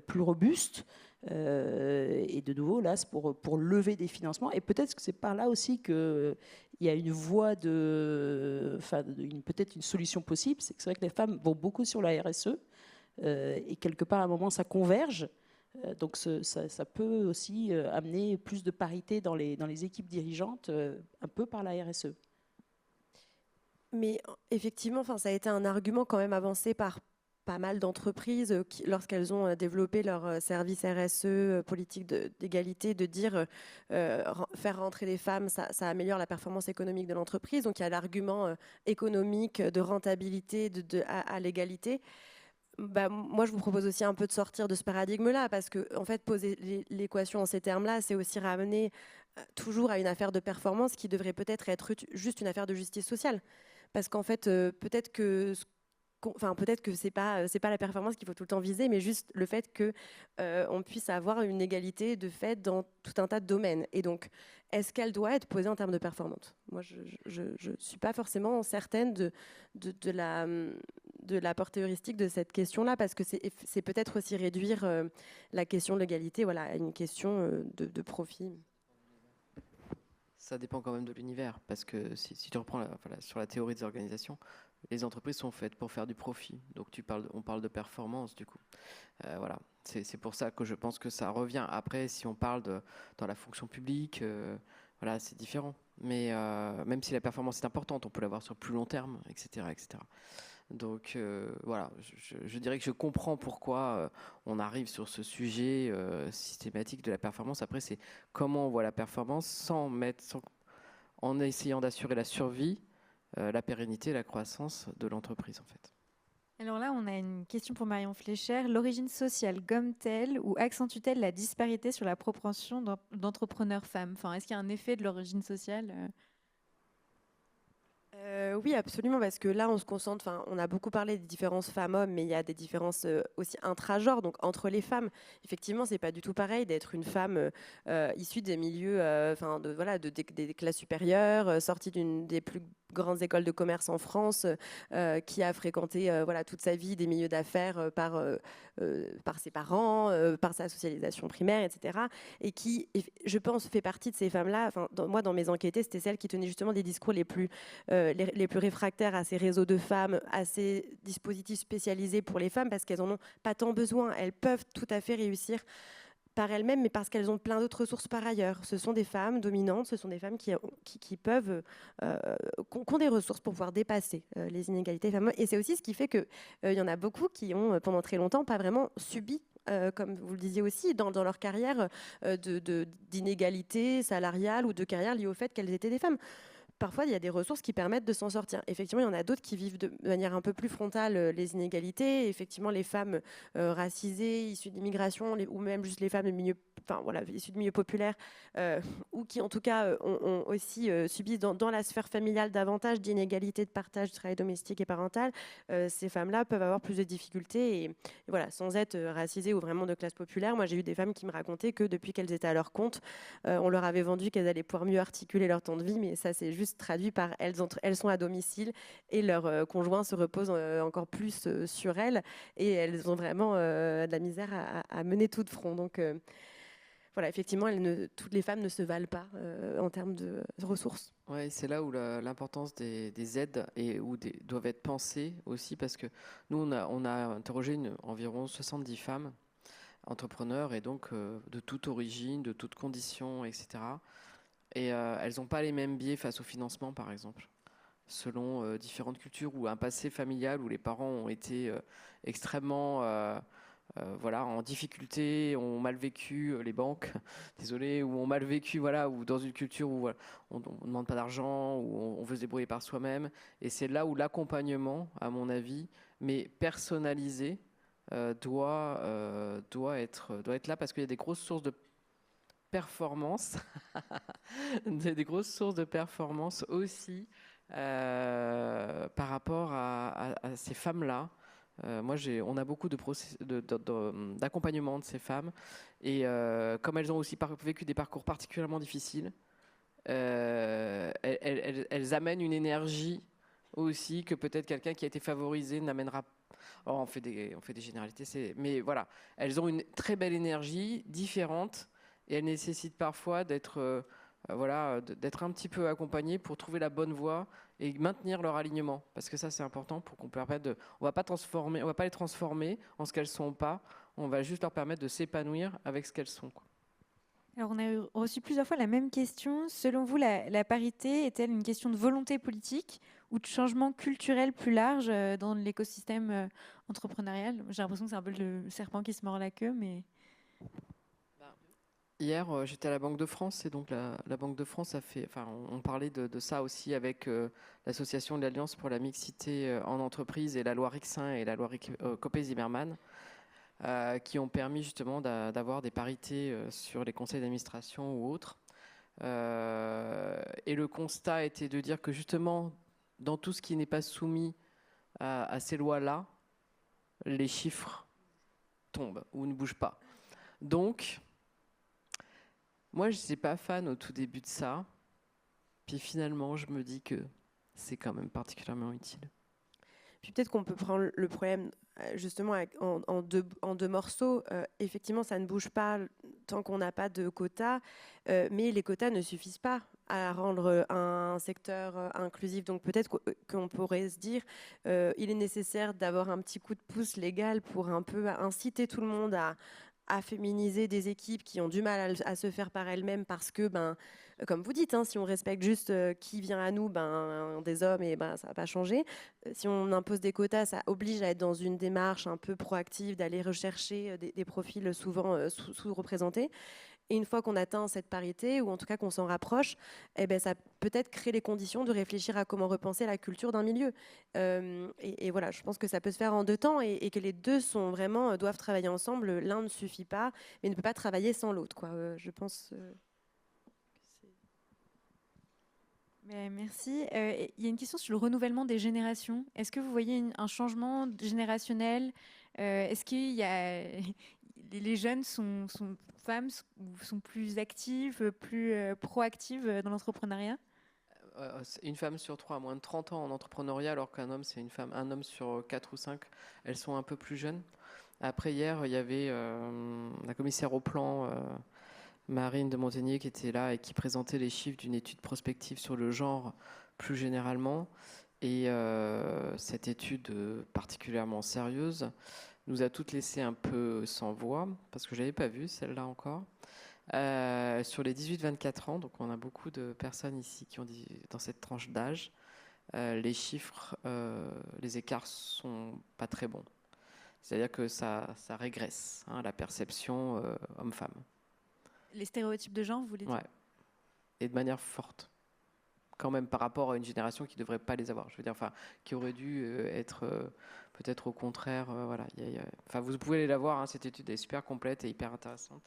plus robuste. Et de nouveau, là, c'est pour lever des financements. Et peut-être que c'est par là aussi qu'il y a une voie peut-être une solution possible. C'est que c'est vrai que les femmes vont beaucoup sur la RSE. Et quelque part, à un moment, ça converge. Donc ça peut aussi amener plus de parité dans les équipes dirigeantes, un peu par la RSE. Mais effectivement, ça a été un argument quand même avancé par pas mal d'entreprises lorsqu'elles ont développé leur service RSE, politique d'égalité, de dire faire rentrer les femmes, ça améliore la performance économique de l'entreprise. Donc il y a l'argument économique de rentabilité à l'égalité. Moi, je vous propose aussi un peu de sortir de ce paradigme-là, parce que en fait, poser l'équation en ces termes-là, c'est aussi ramener toujours à une affaire de performance qui devrait peut-être être juste une affaire de justice sociale. Parce qu'en fait, peut-être que c'est pas la performance qu'il faut tout le temps viser, mais juste le fait que on puisse avoir une égalité de fait dans tout un tas de domaines. Et donc, est-ce qu'elle doit être posée en termes de performance ? Moi, je suis pas forcément certaine de la portée heuristique de cette question-là, parce que c'est peut-être aussi réduire la question de l'égalité, voilà, à une question de profit. Ça dépend quand même de l'univers, parce que si tu reprends sur la théorie des organisations, les entreprises sont faites pour faire du profit. Donc on parle de performance du coup. Voilà, c'est pour ça que je pense que ça revient. Après, si on parle dans la fonction publique, voilà, c'est différent. Mais même si la performance est importante, on peut l'avoir sur plus long terme, etc., etc. Donc voilà, je dirais que je comprends pourquoi on arrive sur ce sujet systématique de la performance. Après, c'est comment on voit la performance en essayant d'assurer la survie, la pérennité, la croissance de l'entreprise en fait. Alors là, on a une question pour Marion Fleischer. L'origine sociale gomme-t-elle ou accentue-t-elle la disparité sur la proportion d'entrepreneurs femmes ? Est-ce qu'il y a un effet de l'origine sociale ? Oui, absolument, parce que là, on se concentre, enfin, on a beaucoup parlé des différences femmes-hommes, mais il y a des différences aussi intra-genres, donc entre les femmes. Effectivement, c'est pas du tout pareil d'être une femme issue des milieux, enfin, voilà, des classes supérieures, sortie d'une des plus grandes écoles de commerce en France, qui a fréquenté voilà, toute sa vie des milieux d'affaires par ses parents, par sa socialisation primaire, etc. Et qui, je pense, fait partie de ces femmes-là. Enfin, moi, dans mes enquêtés, c'était celles qui tenaient justement des discours les plus réfractaires à ces réseaux de femmes, à ces dispositifs spécialisés pour les femmes, parce qu'elles en ont pas tant besoin. Elles peuvent tout à fait réussir par elles-mêmes, mais parce qu'elles ont plein d'autres ressources par ailleurs. Ce sont des femmes dominantes, ce sont des femmes qui peuvent, qui ont des ressources pour pouvoir dépasser les inégalités femmes. Et c'est aussi ce qui fait qu'il y en a beaucoup qui ont, pendant très longtemps, pas vraiment subi comme vous le disiez aussi, dans leur carrière d'inégalité salariale ou de carrière liée au fait qu'elles étaient des femmes. Parfois, il y a des ressources qui permettent de s'en sortir. Effectivement, il y en a d'autres qui vivent de manière un peu plus frontale les inégalités. Effectivement, les femmes racisées, issues d'immigration, ou même juste les femmes de milieux, enfin, voilà, issues de milieux populaires, ou qui, en tout cas, ont aussi subi dans la sphère familiale davantage d'inégalités de partage du travail domestique et parental. Ces femmes-là peuvent avoir plus de difficultés. Et voilà, sans être racisées ou vraiment de classe populaire, moi, j'ai eu des femmes qui me racontaient que depuis qu'elles étaient à leur compte, on leur avait vendu qu'elles allaient pouvoir mieux articuler leur temps de vie, mais ça, c'est juste traduit par elles sont à domicile et leur conjoint se repose encore plus sur elles et elles ont vraiment de la misère à mener tout de front. Donc voilà, effectivement, toutes les femmes ne se valent pas en termes de ressources. Ouais, c'est là où l'importance des aides doivent être pensées aussi, parce que nous, on a interrogé environ 70 femmes entrepreneurs, et donc de toute origine, de toutes conditions, etc. Et elles n'ont pas les mêmes biais face au financement, par exemple, selon différentes cultures ou un passé familial où les parents ont été extrêmement voilà, en difficulté, ont mal vécu les banques, désolé, ou ont mal vécu, voilà, ou dans une culture où voilà, on ne demande pas d'argent, où on veut se débrouiller par soi-même. Et c'est là où l'accompagnement, à mon avis, mais personnalisé, doit être là, parce qu'il y a des grosses sources de performance, des grosses sources de performance aussi par rapport à ces femmes-là. On a beaucoup d'accompagnement de ces femmes, et comme elles ont aussi vécu des parcours particulièrement difficiles, elles amènent une énergie aussi que peut-être quelqu'un qui a été favorisé n'amènera pas. Oh, on fait des généralités, mais voilà, elles ont une très belle énergie différente, et elles nécessitent parfois d'être un petit peu accompagnées pour trouver la bonne voie et maintenir leur alignement, parce que ça, c'est important pour qu'on permette on va pas les transformer en ce qu'elles sont pas, on va juste leur permettre de s'épanouir avec ce qu'elles sont, quoi. Alors, on a reçu plusieurs fois la même question. Selon vous, la parité est-elle une question de volonté politique ou de changement culturel plus large dans l'écosystème entrepreneurial? J'ai l'impression que c'est un peu le serpent qui se mord la queue, mais... Hier, j'étais à la Banque de France, et donc la Banque de France on parlait de ça aussi avec l'association de l'Alliance pour la mixité en entreprise et la loi Rixain et la loi Copé-Zimmermann, qui ont permis justement d'avoir des parités sur les conseils d'administration ou autres. Et le constat était de dire que justement, dans tout ce qui n'est pas soumis à ces lois-là, les chiffres tombent ou ne bougent pas. Donc, moi, je n'étais pas fan au tout début de ça. Puis finalement, je me dis que c'est quand même particulièrement utile. Puis peut-être qu'on peut prendre le problème justement en deux morceaux. Effectivement, ça ne bouge pas tant qu'on n'a pas de quotas, mais les quotas ne suffisent pas à rendre un secteur inclusif. Donc peut-être qu'on pourrait se dire il est nécessaire d'avoir un petit coup de pouce légal pour un peu inciter tout le monde à féminiser des équipes qui ont du mal à se faire par elles-mêmes, parce que, comme vous dites, si on respecte juste qui vient à nous, des hommes, et ça ne va pas changer. Si on impose des quotas, ça oblige à être dans une démarche un peu proactive, d'aller rechercher des profils souvent sous-représentés. Et une fois qu'on atteint cette parité, ou en tout cas qu'on s'en rapproche, ça peut-être créer les conditions de réfléchir à comment repenser la culture d'un milieu. Et voilà, je pense que ça peut se faire en deux temps, et que les deux doivent travailler ensemble. L'un ne suffit pas, mais ne peut pas travailler sans l'autre, quoi. Je pense. Merci. Il y a une question sur le renouvellement des générations. Est-ce que vous voyez un changement générationnel? Est-ce qu'il y a les jeunes femmes sont plus actives, plus proactives dans l'entrepreneuriat? Une femme sur 3 a moins de 30 ans en entrepreneuriat, alors qu'un homme, c'est un homme sur 4 ou 5. Elles sont un peu plus jeunes. Après, hier, il y avait la commissaire au plan, Marine de Montaigné, qui était là et qui présentait les chiffres d'une étude prospective sur le genre plus généralement. Et cette étude particulièrement sérieuse nous a toutes laissé un peu sans voix, parce que je n'avais pas vu celle-là encore. Sur les 18-24 ans, donc on a beaucoup de personnes ici qui ont dans cette tranche d'âge, les chiffres, les écarts sont pas très bons. C'est-à-dire que ça régresse, hein, la perception homme-femme. Les stéréotypes de genre, vous voulez dire? Ouais. Et de manière forte, quand même par rapport à une génération qui ne devrait pas les avoir. Je veux dire, enfin, qui aurait dû être peut-être au contraire. Voilà. Enfin, vous pouvez aller la voir, hein, cette étude est super complète et hyper intéressante.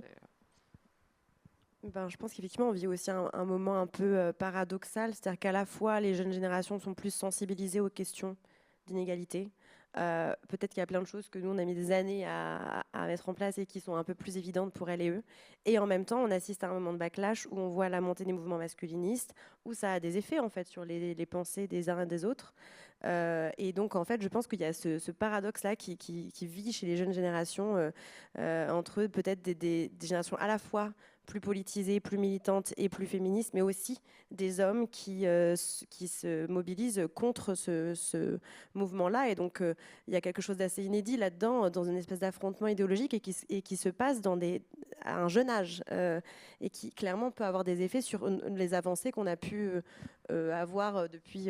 Je pense qu'effectivement, on vit aussi un moment un peu paradoxal, c'est-à-dire qu'à la fois, les jeunes générations sont plus sensibilisées aux questions d'inégalité. Peut-être qu'il y a plein de choses que nous, on a mis des années à mettre en place et qui sont un peu plus évidentes pour elles et eux. Et en même temps, on assiste à un moment de backlash où on voit la montée des mouvements masculinistes, où ça a des effets en fait sur les pensées des uns et des autres. Et donc, en fait, je pense qu'il y a ce paradoxe-là qui vit chez les jeunes générations, entre peut-être des générations à la fois plus politisées, plus militantes et plus féministes, mais aussi des hommes qui se mobilisent contre ce mouvement-là. Et donc, il y a quelque chose d'assez inédit là-dedans, dans une espèce d'affrontement idéologique et qui se passe à un jeune âge et qui clairement peut avoir des effets sur les avancées qu'on a pu avoir depuis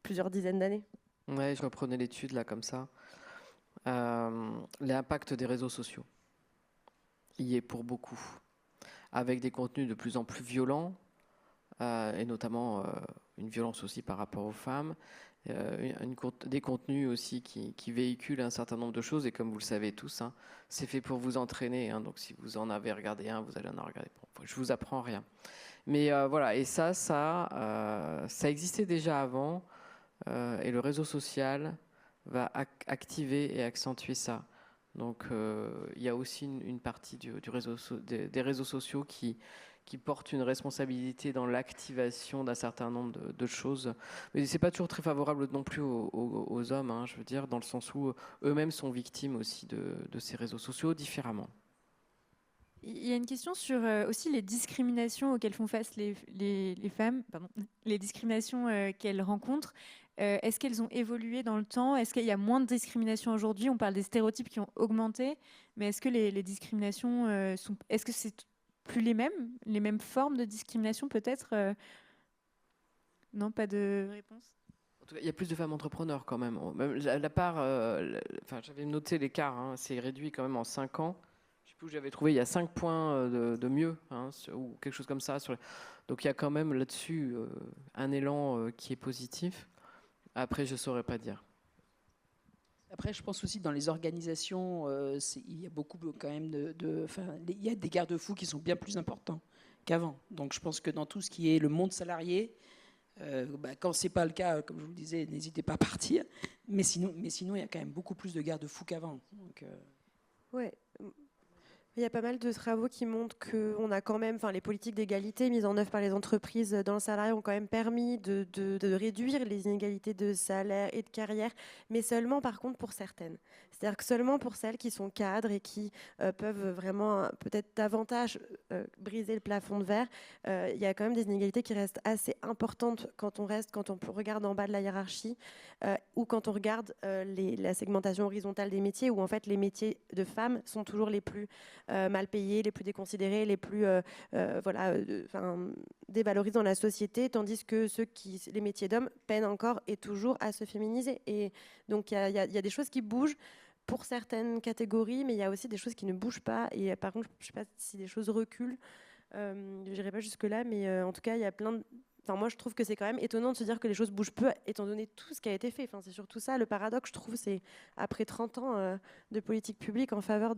plusieurs dizaines d'années. Ouais, je reprenais l'étude là comme ça. L'impact des réseaux sociaux y est pour beaucoup, avec des contenus de plus en plus violents, et notamment une violence aussi par rapport aux femmes, des contenus aussi qui véhiculent un certain nombre de choses, et comme vous le savez tous, hein, c'est fait pour vous entraîner, hein, donc si vous en avez regardé un, vous allez en regarder. Bon, je vous apprends rien. Mais voilà, et ça existait déjà avant, et le réseau social va activer et accentuer ça. Donc il y a aussi une partie des réseaux sociaux qui portent une responsabilité dans l'activation d'un certain nombre de choses. Mais c'est pas toujours très favorable non plus aux hommes, hein, je veux dire, dans le sens où eux-mêmes sont victimes aussi de ces réseaux sociaux différemment. Il y a une question sur aussi les discriminations auxquelles font face les femmes, pardon, les discriminations qu'elles rencontrent. Est-ce qu'elles ont évolué dans le temps? Est-ce qu'il y a moins de discriminations aujourd'hui? On parle des stéréotypes qui ont augmenté, mais est-ce que les discriminations est-ce que c'est plus les mêmes formes de discrimination peut-être? Non, pas de réponse. En tout cas, il y a plus de femmes entrepreneurs quand même. Même la part, enfin, j'avais noté l'écart, hein, c'est réduit quand même en 5 ans. Je sais plus où j'avais trouvé, il y a 5 points de mieux, hein, ou quelque chose comme ça. Donc il y a quand même là-dessus un élan qui est positif. Après, je ne saurais pas dire. Après, je pense aussi dans les organisations, il y a beaucoup quand même il y a des garde-fous qui sont bien plus importants qu'avant. Donc je pense que dans tout ce qui est le monde salarié, quand ce n'est pas le cas, comme je vous le disais, n'hésitez pas à partir. Mais sinon, il y a quand même beaucoup plus de garde-fous qu'avant. Ouais. Il y a pas mal de travaux qui montrent qu'on a quand même, les politiques d'égalité mises en œuvre par les entreprises dans le salariat ont quand même permis de réduire les inégalités de salaire et de carrière, mais seulement par contre pour certaines. C'est-à-dire que seulement pour celles qui sont cadres et qui peuvent vraiment peut-être davantage briser le plafond de verre, il y a quand même des inégalités qui restent assez importantes quand on regarde en bas de la hiérarchie ou quand on regarde la segmentation horizontale des métiers, où en fait les métiers de femmes sont toujours les plus mal payés, les plus déconsidérés, les plus dévalorisés dans la société, tandis que les métiers d'hommes peinent encore et toujours à se féminiser. Et donc il y a des choses qui bougent pour certaines catégories, mais il y a aussi des choses qui ne bougent pas. Et par contre, je ne sais pas si des choses reculent. Je n'irai pas jusque-là, mais en tout cas, il y a plein moi, je trouve que c'est quand même étonnant de se dire que les choses bougent peu, étant donné tout ce qui a été fait. Enfin, c'est surtout ça, le paradoxe, je trouve, c'est après 30 ans de politique publique en faveur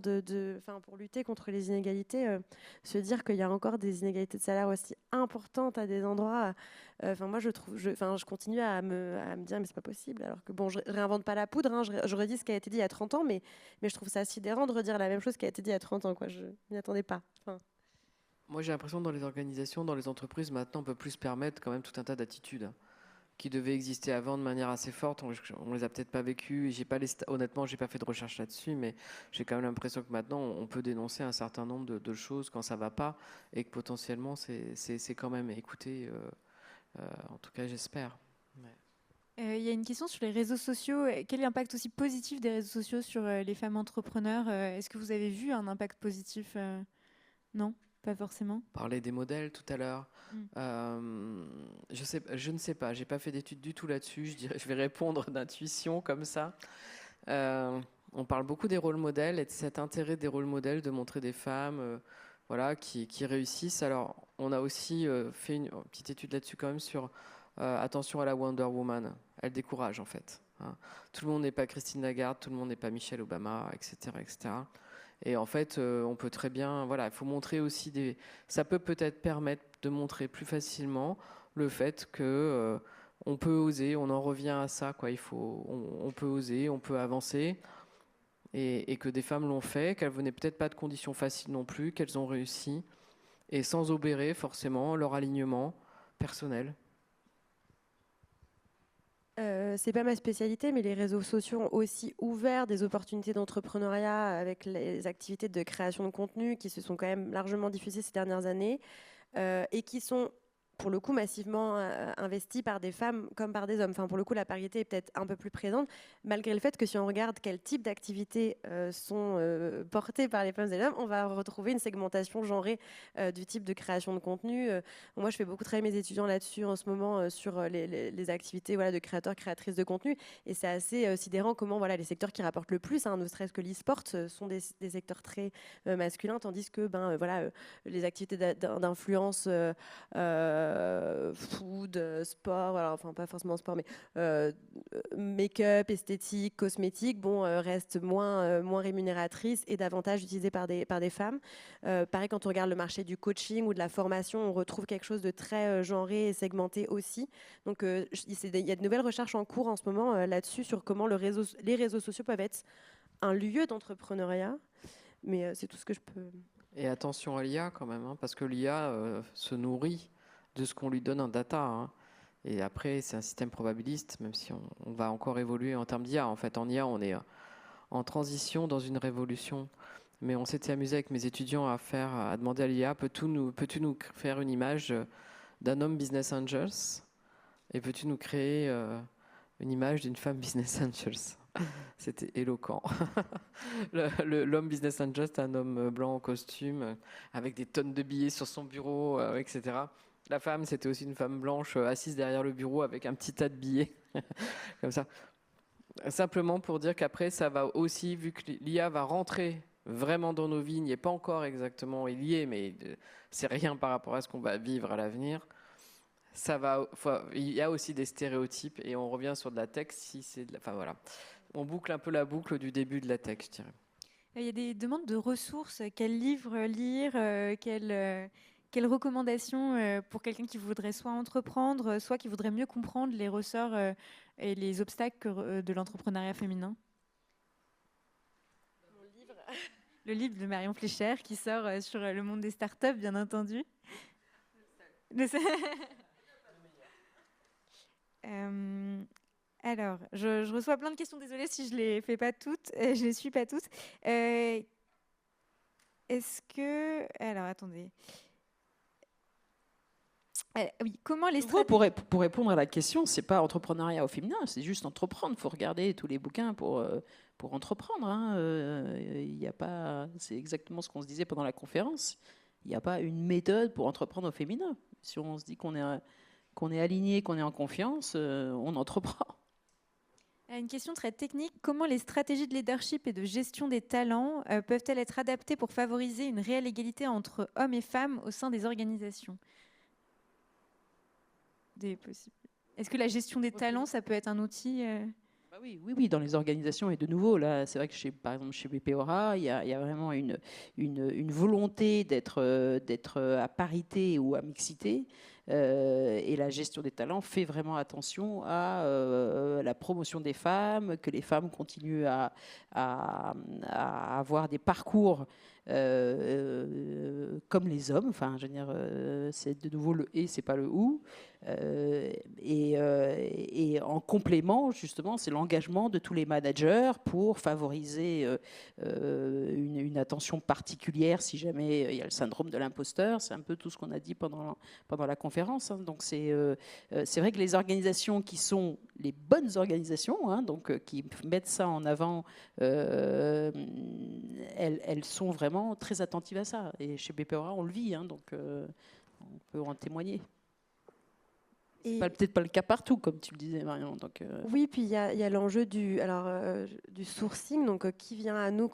pour lutter contre les inégalités, se dire qu'il y a encore des inégalités de salaire aussi importantes à des endroits. Moi, je continue à me dire, mais c'est pas possible. Alors que, bon, je réinvente pas la poudre, hein, je redis ce qui a été dit il y a 30 ans, mais je trouve ça sidérant de redire la même chose qui a été dit il y a 30 ans, quoi. Je m'y attendais pas. Moi, j'ai l'impression que dans les organisations, dans les entreprises, maintenant, on peut plus se permettre quand même tout un tas d'attitudes qui devaient exister avant de manière assez forte. On les a peut-être pas vécues. Honnêtement, j'ai pas fait de recherche là-dessus, mais j'ai quand même l'impression que maintenant, on peut dénoncer un certain nombre de choses quand ça va pas et que potentiellement, c'est quand même écouté. En tout cas, j'espère. Il y a une question sur les réseaux sociaux. Quel est l'impact aussi positif des réseaux sociaux sur les femmes entrepreneurs? Est-ce que vous avez vu un impact positif? Non, pas forcément. Parler des modèles tout à l'heure. Je ne sais pas. J'ai pas fait d'études du tout là-dessus. Je vais répondre d'intuition comme ça. On parle beaucoup des rôles modèles et de cet intérêt des rôles modèles de montrer des femmes, qui réussissent. Alors, on a aussi fait une petite étude là-dessus quand même sur attention à la Wonder Woman. Elle décourage en fait. Tout le monde n'est pas Christine Lagarde, tout le monde n'est pas Michelle Obama, etc., etc. Et en fait, on peut très bien, il faut montrer aussi ça peut-être permettre de montrer plus facilement le fait que on peut oser. On en revient à ça, quoi. On peut oser, on peut avancer, et que des femmes l'ont fait, qu'elles venaient peut-être pas de conditions faciles non plus, qu'elles ont réussi, et sans obérer forcément leur alignement personnel. C'est pas ma spécialité, mais les réseaux sociaux ont aussi ouvert des opportunités d'entrepreneuriat avec les activités de création de contenu qui se sont quand même largement diffusées ces dernières années et qui sont pour le coup massivement investis par des femmes comme par des hommes. Enfin, pour le coup, la parité est peut-être un peu plus présente, malgré le fait que si on regarde quel type d'activités sont portées par les femmes et les hommes, on va retrouver une segmentation genrée du type de création de contenu. Moi, je fais beaucoup travailler mes étudiants là-dessus en ce moment sur les activités de créateurs, créatrices de contenu. Et c'est assez sidérant comment les secteurs qui rapportent le plus, ne serait-ce que l'e-sport, sont des secteurs très masculins, tandis que les activités d'influence food, sport, pas forcément sport, mais make-up, esthétique, cosmétique, restent moins rémunératrices et davantage utilisées par des femmes. Pareil, quand on regarde le marché du coaching ou de la formation, on retrouve quelque chose de très genré et segmenté aussi. Donc, il y a de nouvelles recherches en cours en ce moment là-dessus sur comment les réseaux sociaux peuvent être un lieu d'entrepreneuriat. Mais c'est tout ce que je peux... Et attention à l'IA quand même, parce que l'IA se nourrit de ce qu'on lui donne en data. Et après, c'est un système probabiliste, même si on va encore évoluer en termes d'IA. En fait, en IA, on est en transition dans une révolution. Mais on s'était amusé avec mes étudiants à demander à l'IA, peux-tu nous faire une image d'un homme business angels et peux-tu nous créer une image d'une femme business angels? C'était éloquent. L'homme business angel, c'est un homme blanc en costume, avec des tonnes de billets sur son bureau, etc. La femme, c'était aussi une femme blanche assise derrière le bureau avec un petit tas de billets, comme ça. Simplement pour dire qu'après, ça va aussi, vu que l'IA va rentrer vraiment dans nos vies, il n'y est pas encore exactement lié, mais c'est rien par rapport à ce qu'on va vivre à l'avenir. Il y a aussi des stéréotypes et on revient sur de la tech. On boucle un peu la boucle du début de la tech, je dirais. Il y a des demandes de ressources. Quels livres lire, quelles recommandations pour quelqu'un qui voudrait soit entreprendre, soit qui voudrait mieux comprendre les ressorts et les obstacles de l'entrepreneuriat féminin? Le livre de Marion Fleischer qui sort sur le monde des startups, bien entendu. Alors, je reçois plein de questions, désolée si je ne les fais pas toutes, je ne les suis pas toutes. Est-ce que... Alors, attendez. Oui, comment les stratégies... Pour répondre à la question, ce n'est pas entrepreneuriat au féminin, c'est juste entreprendre. Il faut regarder tous les bouquins pour entreprendre. Y a pas... C'est exactement ce qu'on se disait pendant la conférence. Il n'y a pas une méthode pour entreprendre au féminin. Si on se dit qu'on est aligné, qu'on est en confiance, on entreprend. Une question très technique. Comment les stratégies de leadership et de gestion des talents peuvent-elles être adaptées pour favoriser une réelle égalité entre hommes et femmes au sein des organisations? des possibles. Est-ce que la gestion des talents, ça peut être un outil Bah oui, dans les organisations. Et de nouveau, là, c'est vrai que par exemple, chez BPORA, il y a vraiment une volonté d'être à parité ou à mixité. Et la gestion des talents fait vraiment attention à la promotion des femmes, que les femmes continuent à avoir des parcours comme les hommes. Enfin, je veux dire, c'est de nouveau le et, c'est pas le ou. Et en complément, justement, c'est l'engagement de tous les managers pour favoriser une attention particulière si jamais il y a le syndrome de l'imposteur. C'est un peu tout ce qu'on a dit pendant la conférence. Hein. Donc c'est vrai que les organisations qui sont les bonnes organisations, hein, donc qui mettent ça en avant, elles sont vraiment très attentives à ça. Et chez BPORA, on le vit, hein, donc on peut en témoigner. C'est peut-être pas le cas partout, comme tu le disais, Marion. Donc, Oui, puis il y a l'enjeu du sourcing, donc qui vient à nous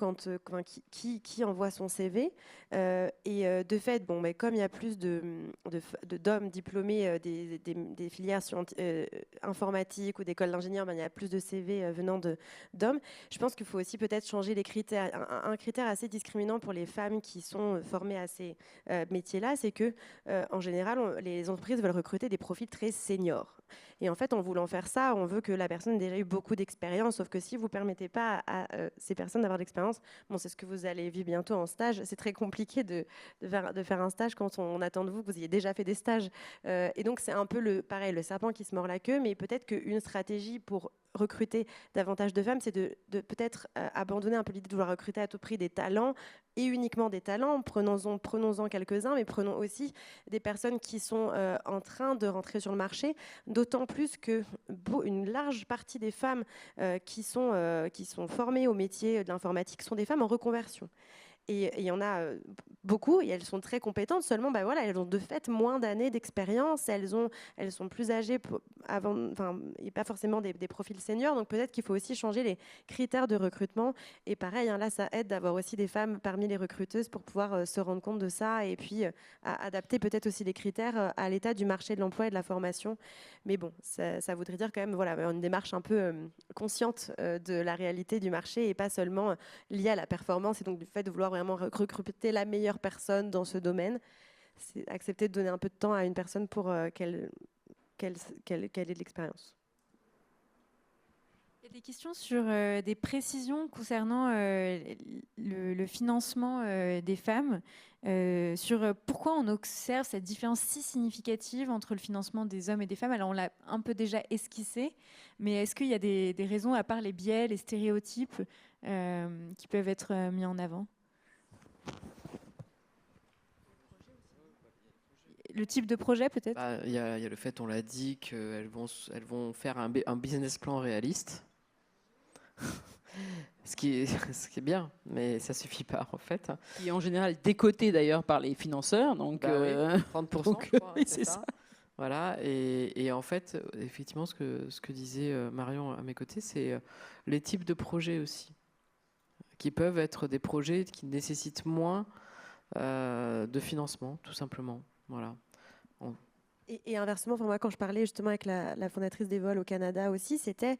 qui envoie son CV. Et de fait, bon, mais comme il y a plus d'hommes diplômés des filières informatiques ou d'écoles d'ingénieurs, ben, il y a plus de CV venant d'hommes. Je pense qu'il faut aussi peut-être changer les critères. Un critère assez discriminant pour les femmes qui sont formées à ces métiers-là, c'est que en général, les entreprises veulent recruter des profils très seniors. Et en fait, en voulant faire ça, on veut que la personne ait déjà eu beaucoup d'expérience. Sauf que si vous ne permettez pas à ces personnes d'avoir de l'expérience, bon, c'est ce que vous allez vivre bientôt en stage. C'est très compliqué de faire un stage quand on attend de vous que vous ayez déjà fait des stages. Et donc, c'est un peu pareil, le serpent qui se mord la queue. Mais peut-être qu'une stratégie pour recruter davantage de femmes, c'est de peut-être abandonner un peu l'idée de vouloir recruter à tout prix des talents et uniquement des talents. Prenons-en quelques-uns, mais prenons aussi des personnes qui sont en train de rentrer sur le marché, d'autant plus que une large partie des femmes qui sont formées au métier de l'informatique sont des femmes en reconversion. Et il y en a beaucoup, et elles sont très compétentes, seulement bah voilà, elles ont de fait moins d'années d'expérience, elles sont plus âgées, et pas forcément des profils seniors, donc peut-être qu'il faut aussi changer les critères de recrutement. Et pareil, hein, là, ça aide d'avoir aussi des femmes parmi les recruteuses pour pouvoir se rendre compte de ça, et puis adapter peut-être aussi les critères à l'état du marché de l'emploi et de la formation. Mais bon, ça voudrait dire quand même voilà, une démarche un peu consciente de la réalité du marché, et pas seulement liée à la performance, et donc du fait de vouloir vraiment recruter la meilleure personne dans ce domaine. C'est accepter de donner un peu de temps à une personne pour qu'elle ait de l'expérience. Il y a des questions sur des précisions concernant le financement des femmes, sur pourquoi on observe cette différence si significative entre le financement des hommes et des femmes. Alors on l'a un peu déjà esquissé, mais est-ce qu'il y a des raisons, à part les biais, les stéréotypes, qui peuvent être mis en avant ? Le type de projet, peut-être ? Il y a le fait, on l'a dit, qu'elles vont faire un business plan réaliste. ce qui est bien, mais ça suffit pas, en fait. Qui est en général décoté, d'ailleurs, par les financeurs. Donc, oui, 30%, donc, je crois, oui, c'est ça. Voilà, et en fait, effectivement, ce que disait Marion à mes côtés, c'est les types de projets aussi, qui peuvent être des projets qui nécessitent moins de financement, tout simplement. Voilà. Et inversement, moi, quand je parlais justement avec la fondatrice des vols au Canada aussi, c'était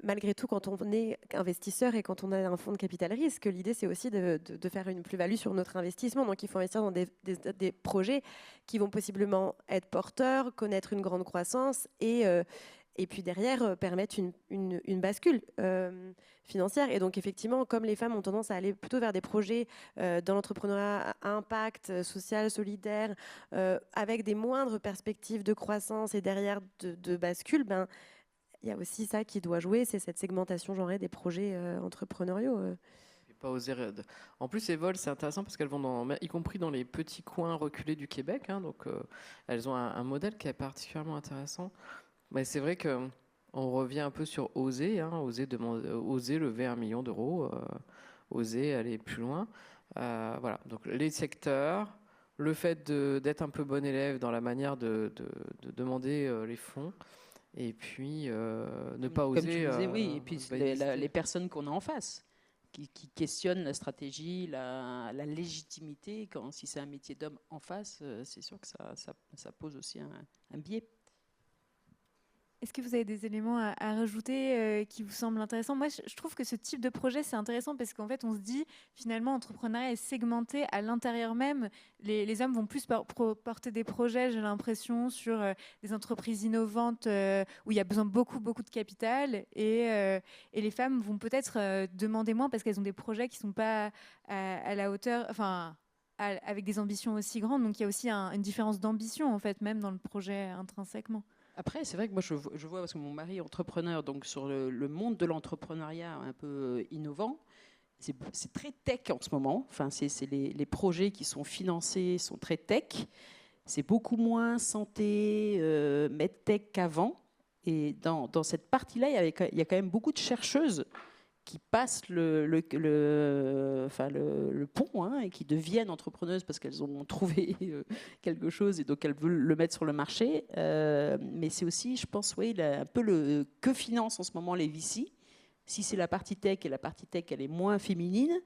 malgré tout, quand on est investisseur et quand on a un fonds de capital risque, l'idée c'est aussi de faire une plus-value sur notre investissement. Donc il faut investir dans des projets qui vont possiblement être porteurs, connaître une grande croissance et puis derrière permettre une bascule financière. Et donc effectivement, comme les femmes ont tendance à aller plutôt vers des projets dans l'entrepreneuriat à impact social, solidaire, avec des moindres perspectives de croissance et derrière de bascule, il y a aussi ça qui doit jouer, c'est cette segmentation genrée des projets entrepreneuriaux. Pas oser. En plus, les vols, c'est intéressant parce qu'elles vont y compris dans les petits coins reculés du Québec. Hein, donc, elles ont un modèle qui est particulièrement intéressant. Mais c'est vrai que on revient un peu sur oser, hein, oser lever 1 million d'euros, oser aller plus loin. Voilà. Donc, les secteurs, le fait d'être un peu bon élève dans la manière de demander les fonds. Et puis, ne pas oser... Comme tu disais, oui, et puis les personnes qu'on a en face, qui questionnent la stratégie, la légitimité. Si c'est un métier d'homme en face, c'est sûr que ça pose aussi un biais. Est-ce que vous avez des éléments à rajouter qui vous semblent intéressants? Moi, je trouve que ce type de projet, c'est intéressant parce qu'en fait, on se dit, finalement, l'entrepreneuriat est segmenté à l'intérieur même. Les hommes vont plus porter des projets, j'ai l'impression, sur des entreprises innovantes où il y a besoin de beaucoup de capital. Et les femmes vont peut-être demander moins parce qu'elles ont des projets qui ne sont pas à la hauteur... Enfin, avec des ambitions aussi grandes. Donc, il y a aussi une différence d'ambition, en fait, même dans le projet intrinsèquement. Après, c'est vrai que moi, je vois, parce que mon mari est entrepreneur, donc sur le monde de l'entrepreneuriat un peu innovant, c'est très tech en ce moment. Enfin, les projets qui sont financés sont très tech. C'est beaucoup moins santé, medtech qu'avant. Et dans cette partie-là, il y a quand même beaucoup de chercheuses qui passent le pont, hein, et qui deviennent entrepreneuses parce qu'elles ont trouvé quelque chose et donc elles veulent le mettre sur le marché. Mais c'est aussi, je pense, oui, un peu que financent en ce moment les VC. Si c'est la partie tech et la partie tech, elle est moins féminine,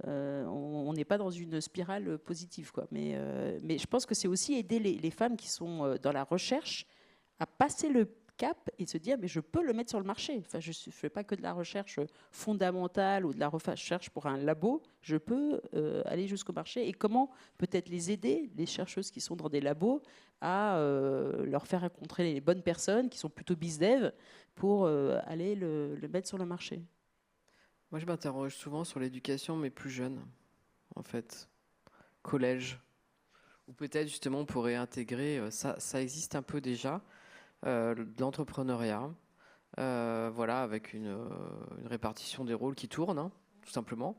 on n'est pas dans une spirale positive, quoi. Mais je pense que c'est aussi aider les femmes qui sont dans la recherche à passer le cap et se dire mais je peux le mettre sur le marché. Enfin, je ne fais pas que de la recherche fondamentale ou de la recherche pour un labo, je peux aller jusqu'au marché. Et comment peut-être les aider, les chercheuses qui sont dans des labos, à leur faire rencontrer les bonnes personnes qui sont plutôt bizdev pour aller le mettre sur le marché. Moi, je m'interroge souvent sur l'éducation, mais plus jeune, en fait. Collège. Ou peut-être, justement, on pourrait intégrer, ça existe un peu déjà, de l'entrepreneuriat, voilà, avec une répartition des rôles qui tourne, hein, tout simplement.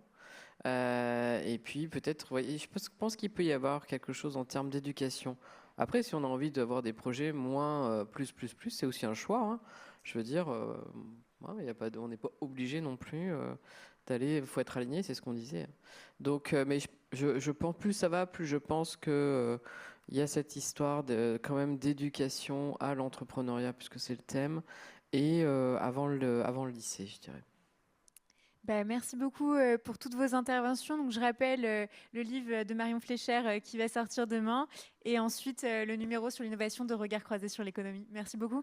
Et puis, peut-être, voyez, je pense qu'il peut y avoir quelque chose en termes d'éducation. Après, si on a envie d'avoir des projets moins plus, c'est aussi un choix, hein. Je veux dire, ouais, on n'est pas obligé non plus d'aller. Il faut être aligné, c'est ce qu'on disait. Donc, mais je pense plus ça va, plus je pense que il y a cette histoire quand même d'éducation à l'entrepreneuriat, puisque c'est le thème, et avant le lycée, je dirais. Ben, merci beaucoup pour toutes vos interventions. Donc, je rappelle le livre de Marion Fléchère qui va sortir demain et ensuite le numéro sur l'innovation de Regard croisé sur l'économie. Merci beaucoup.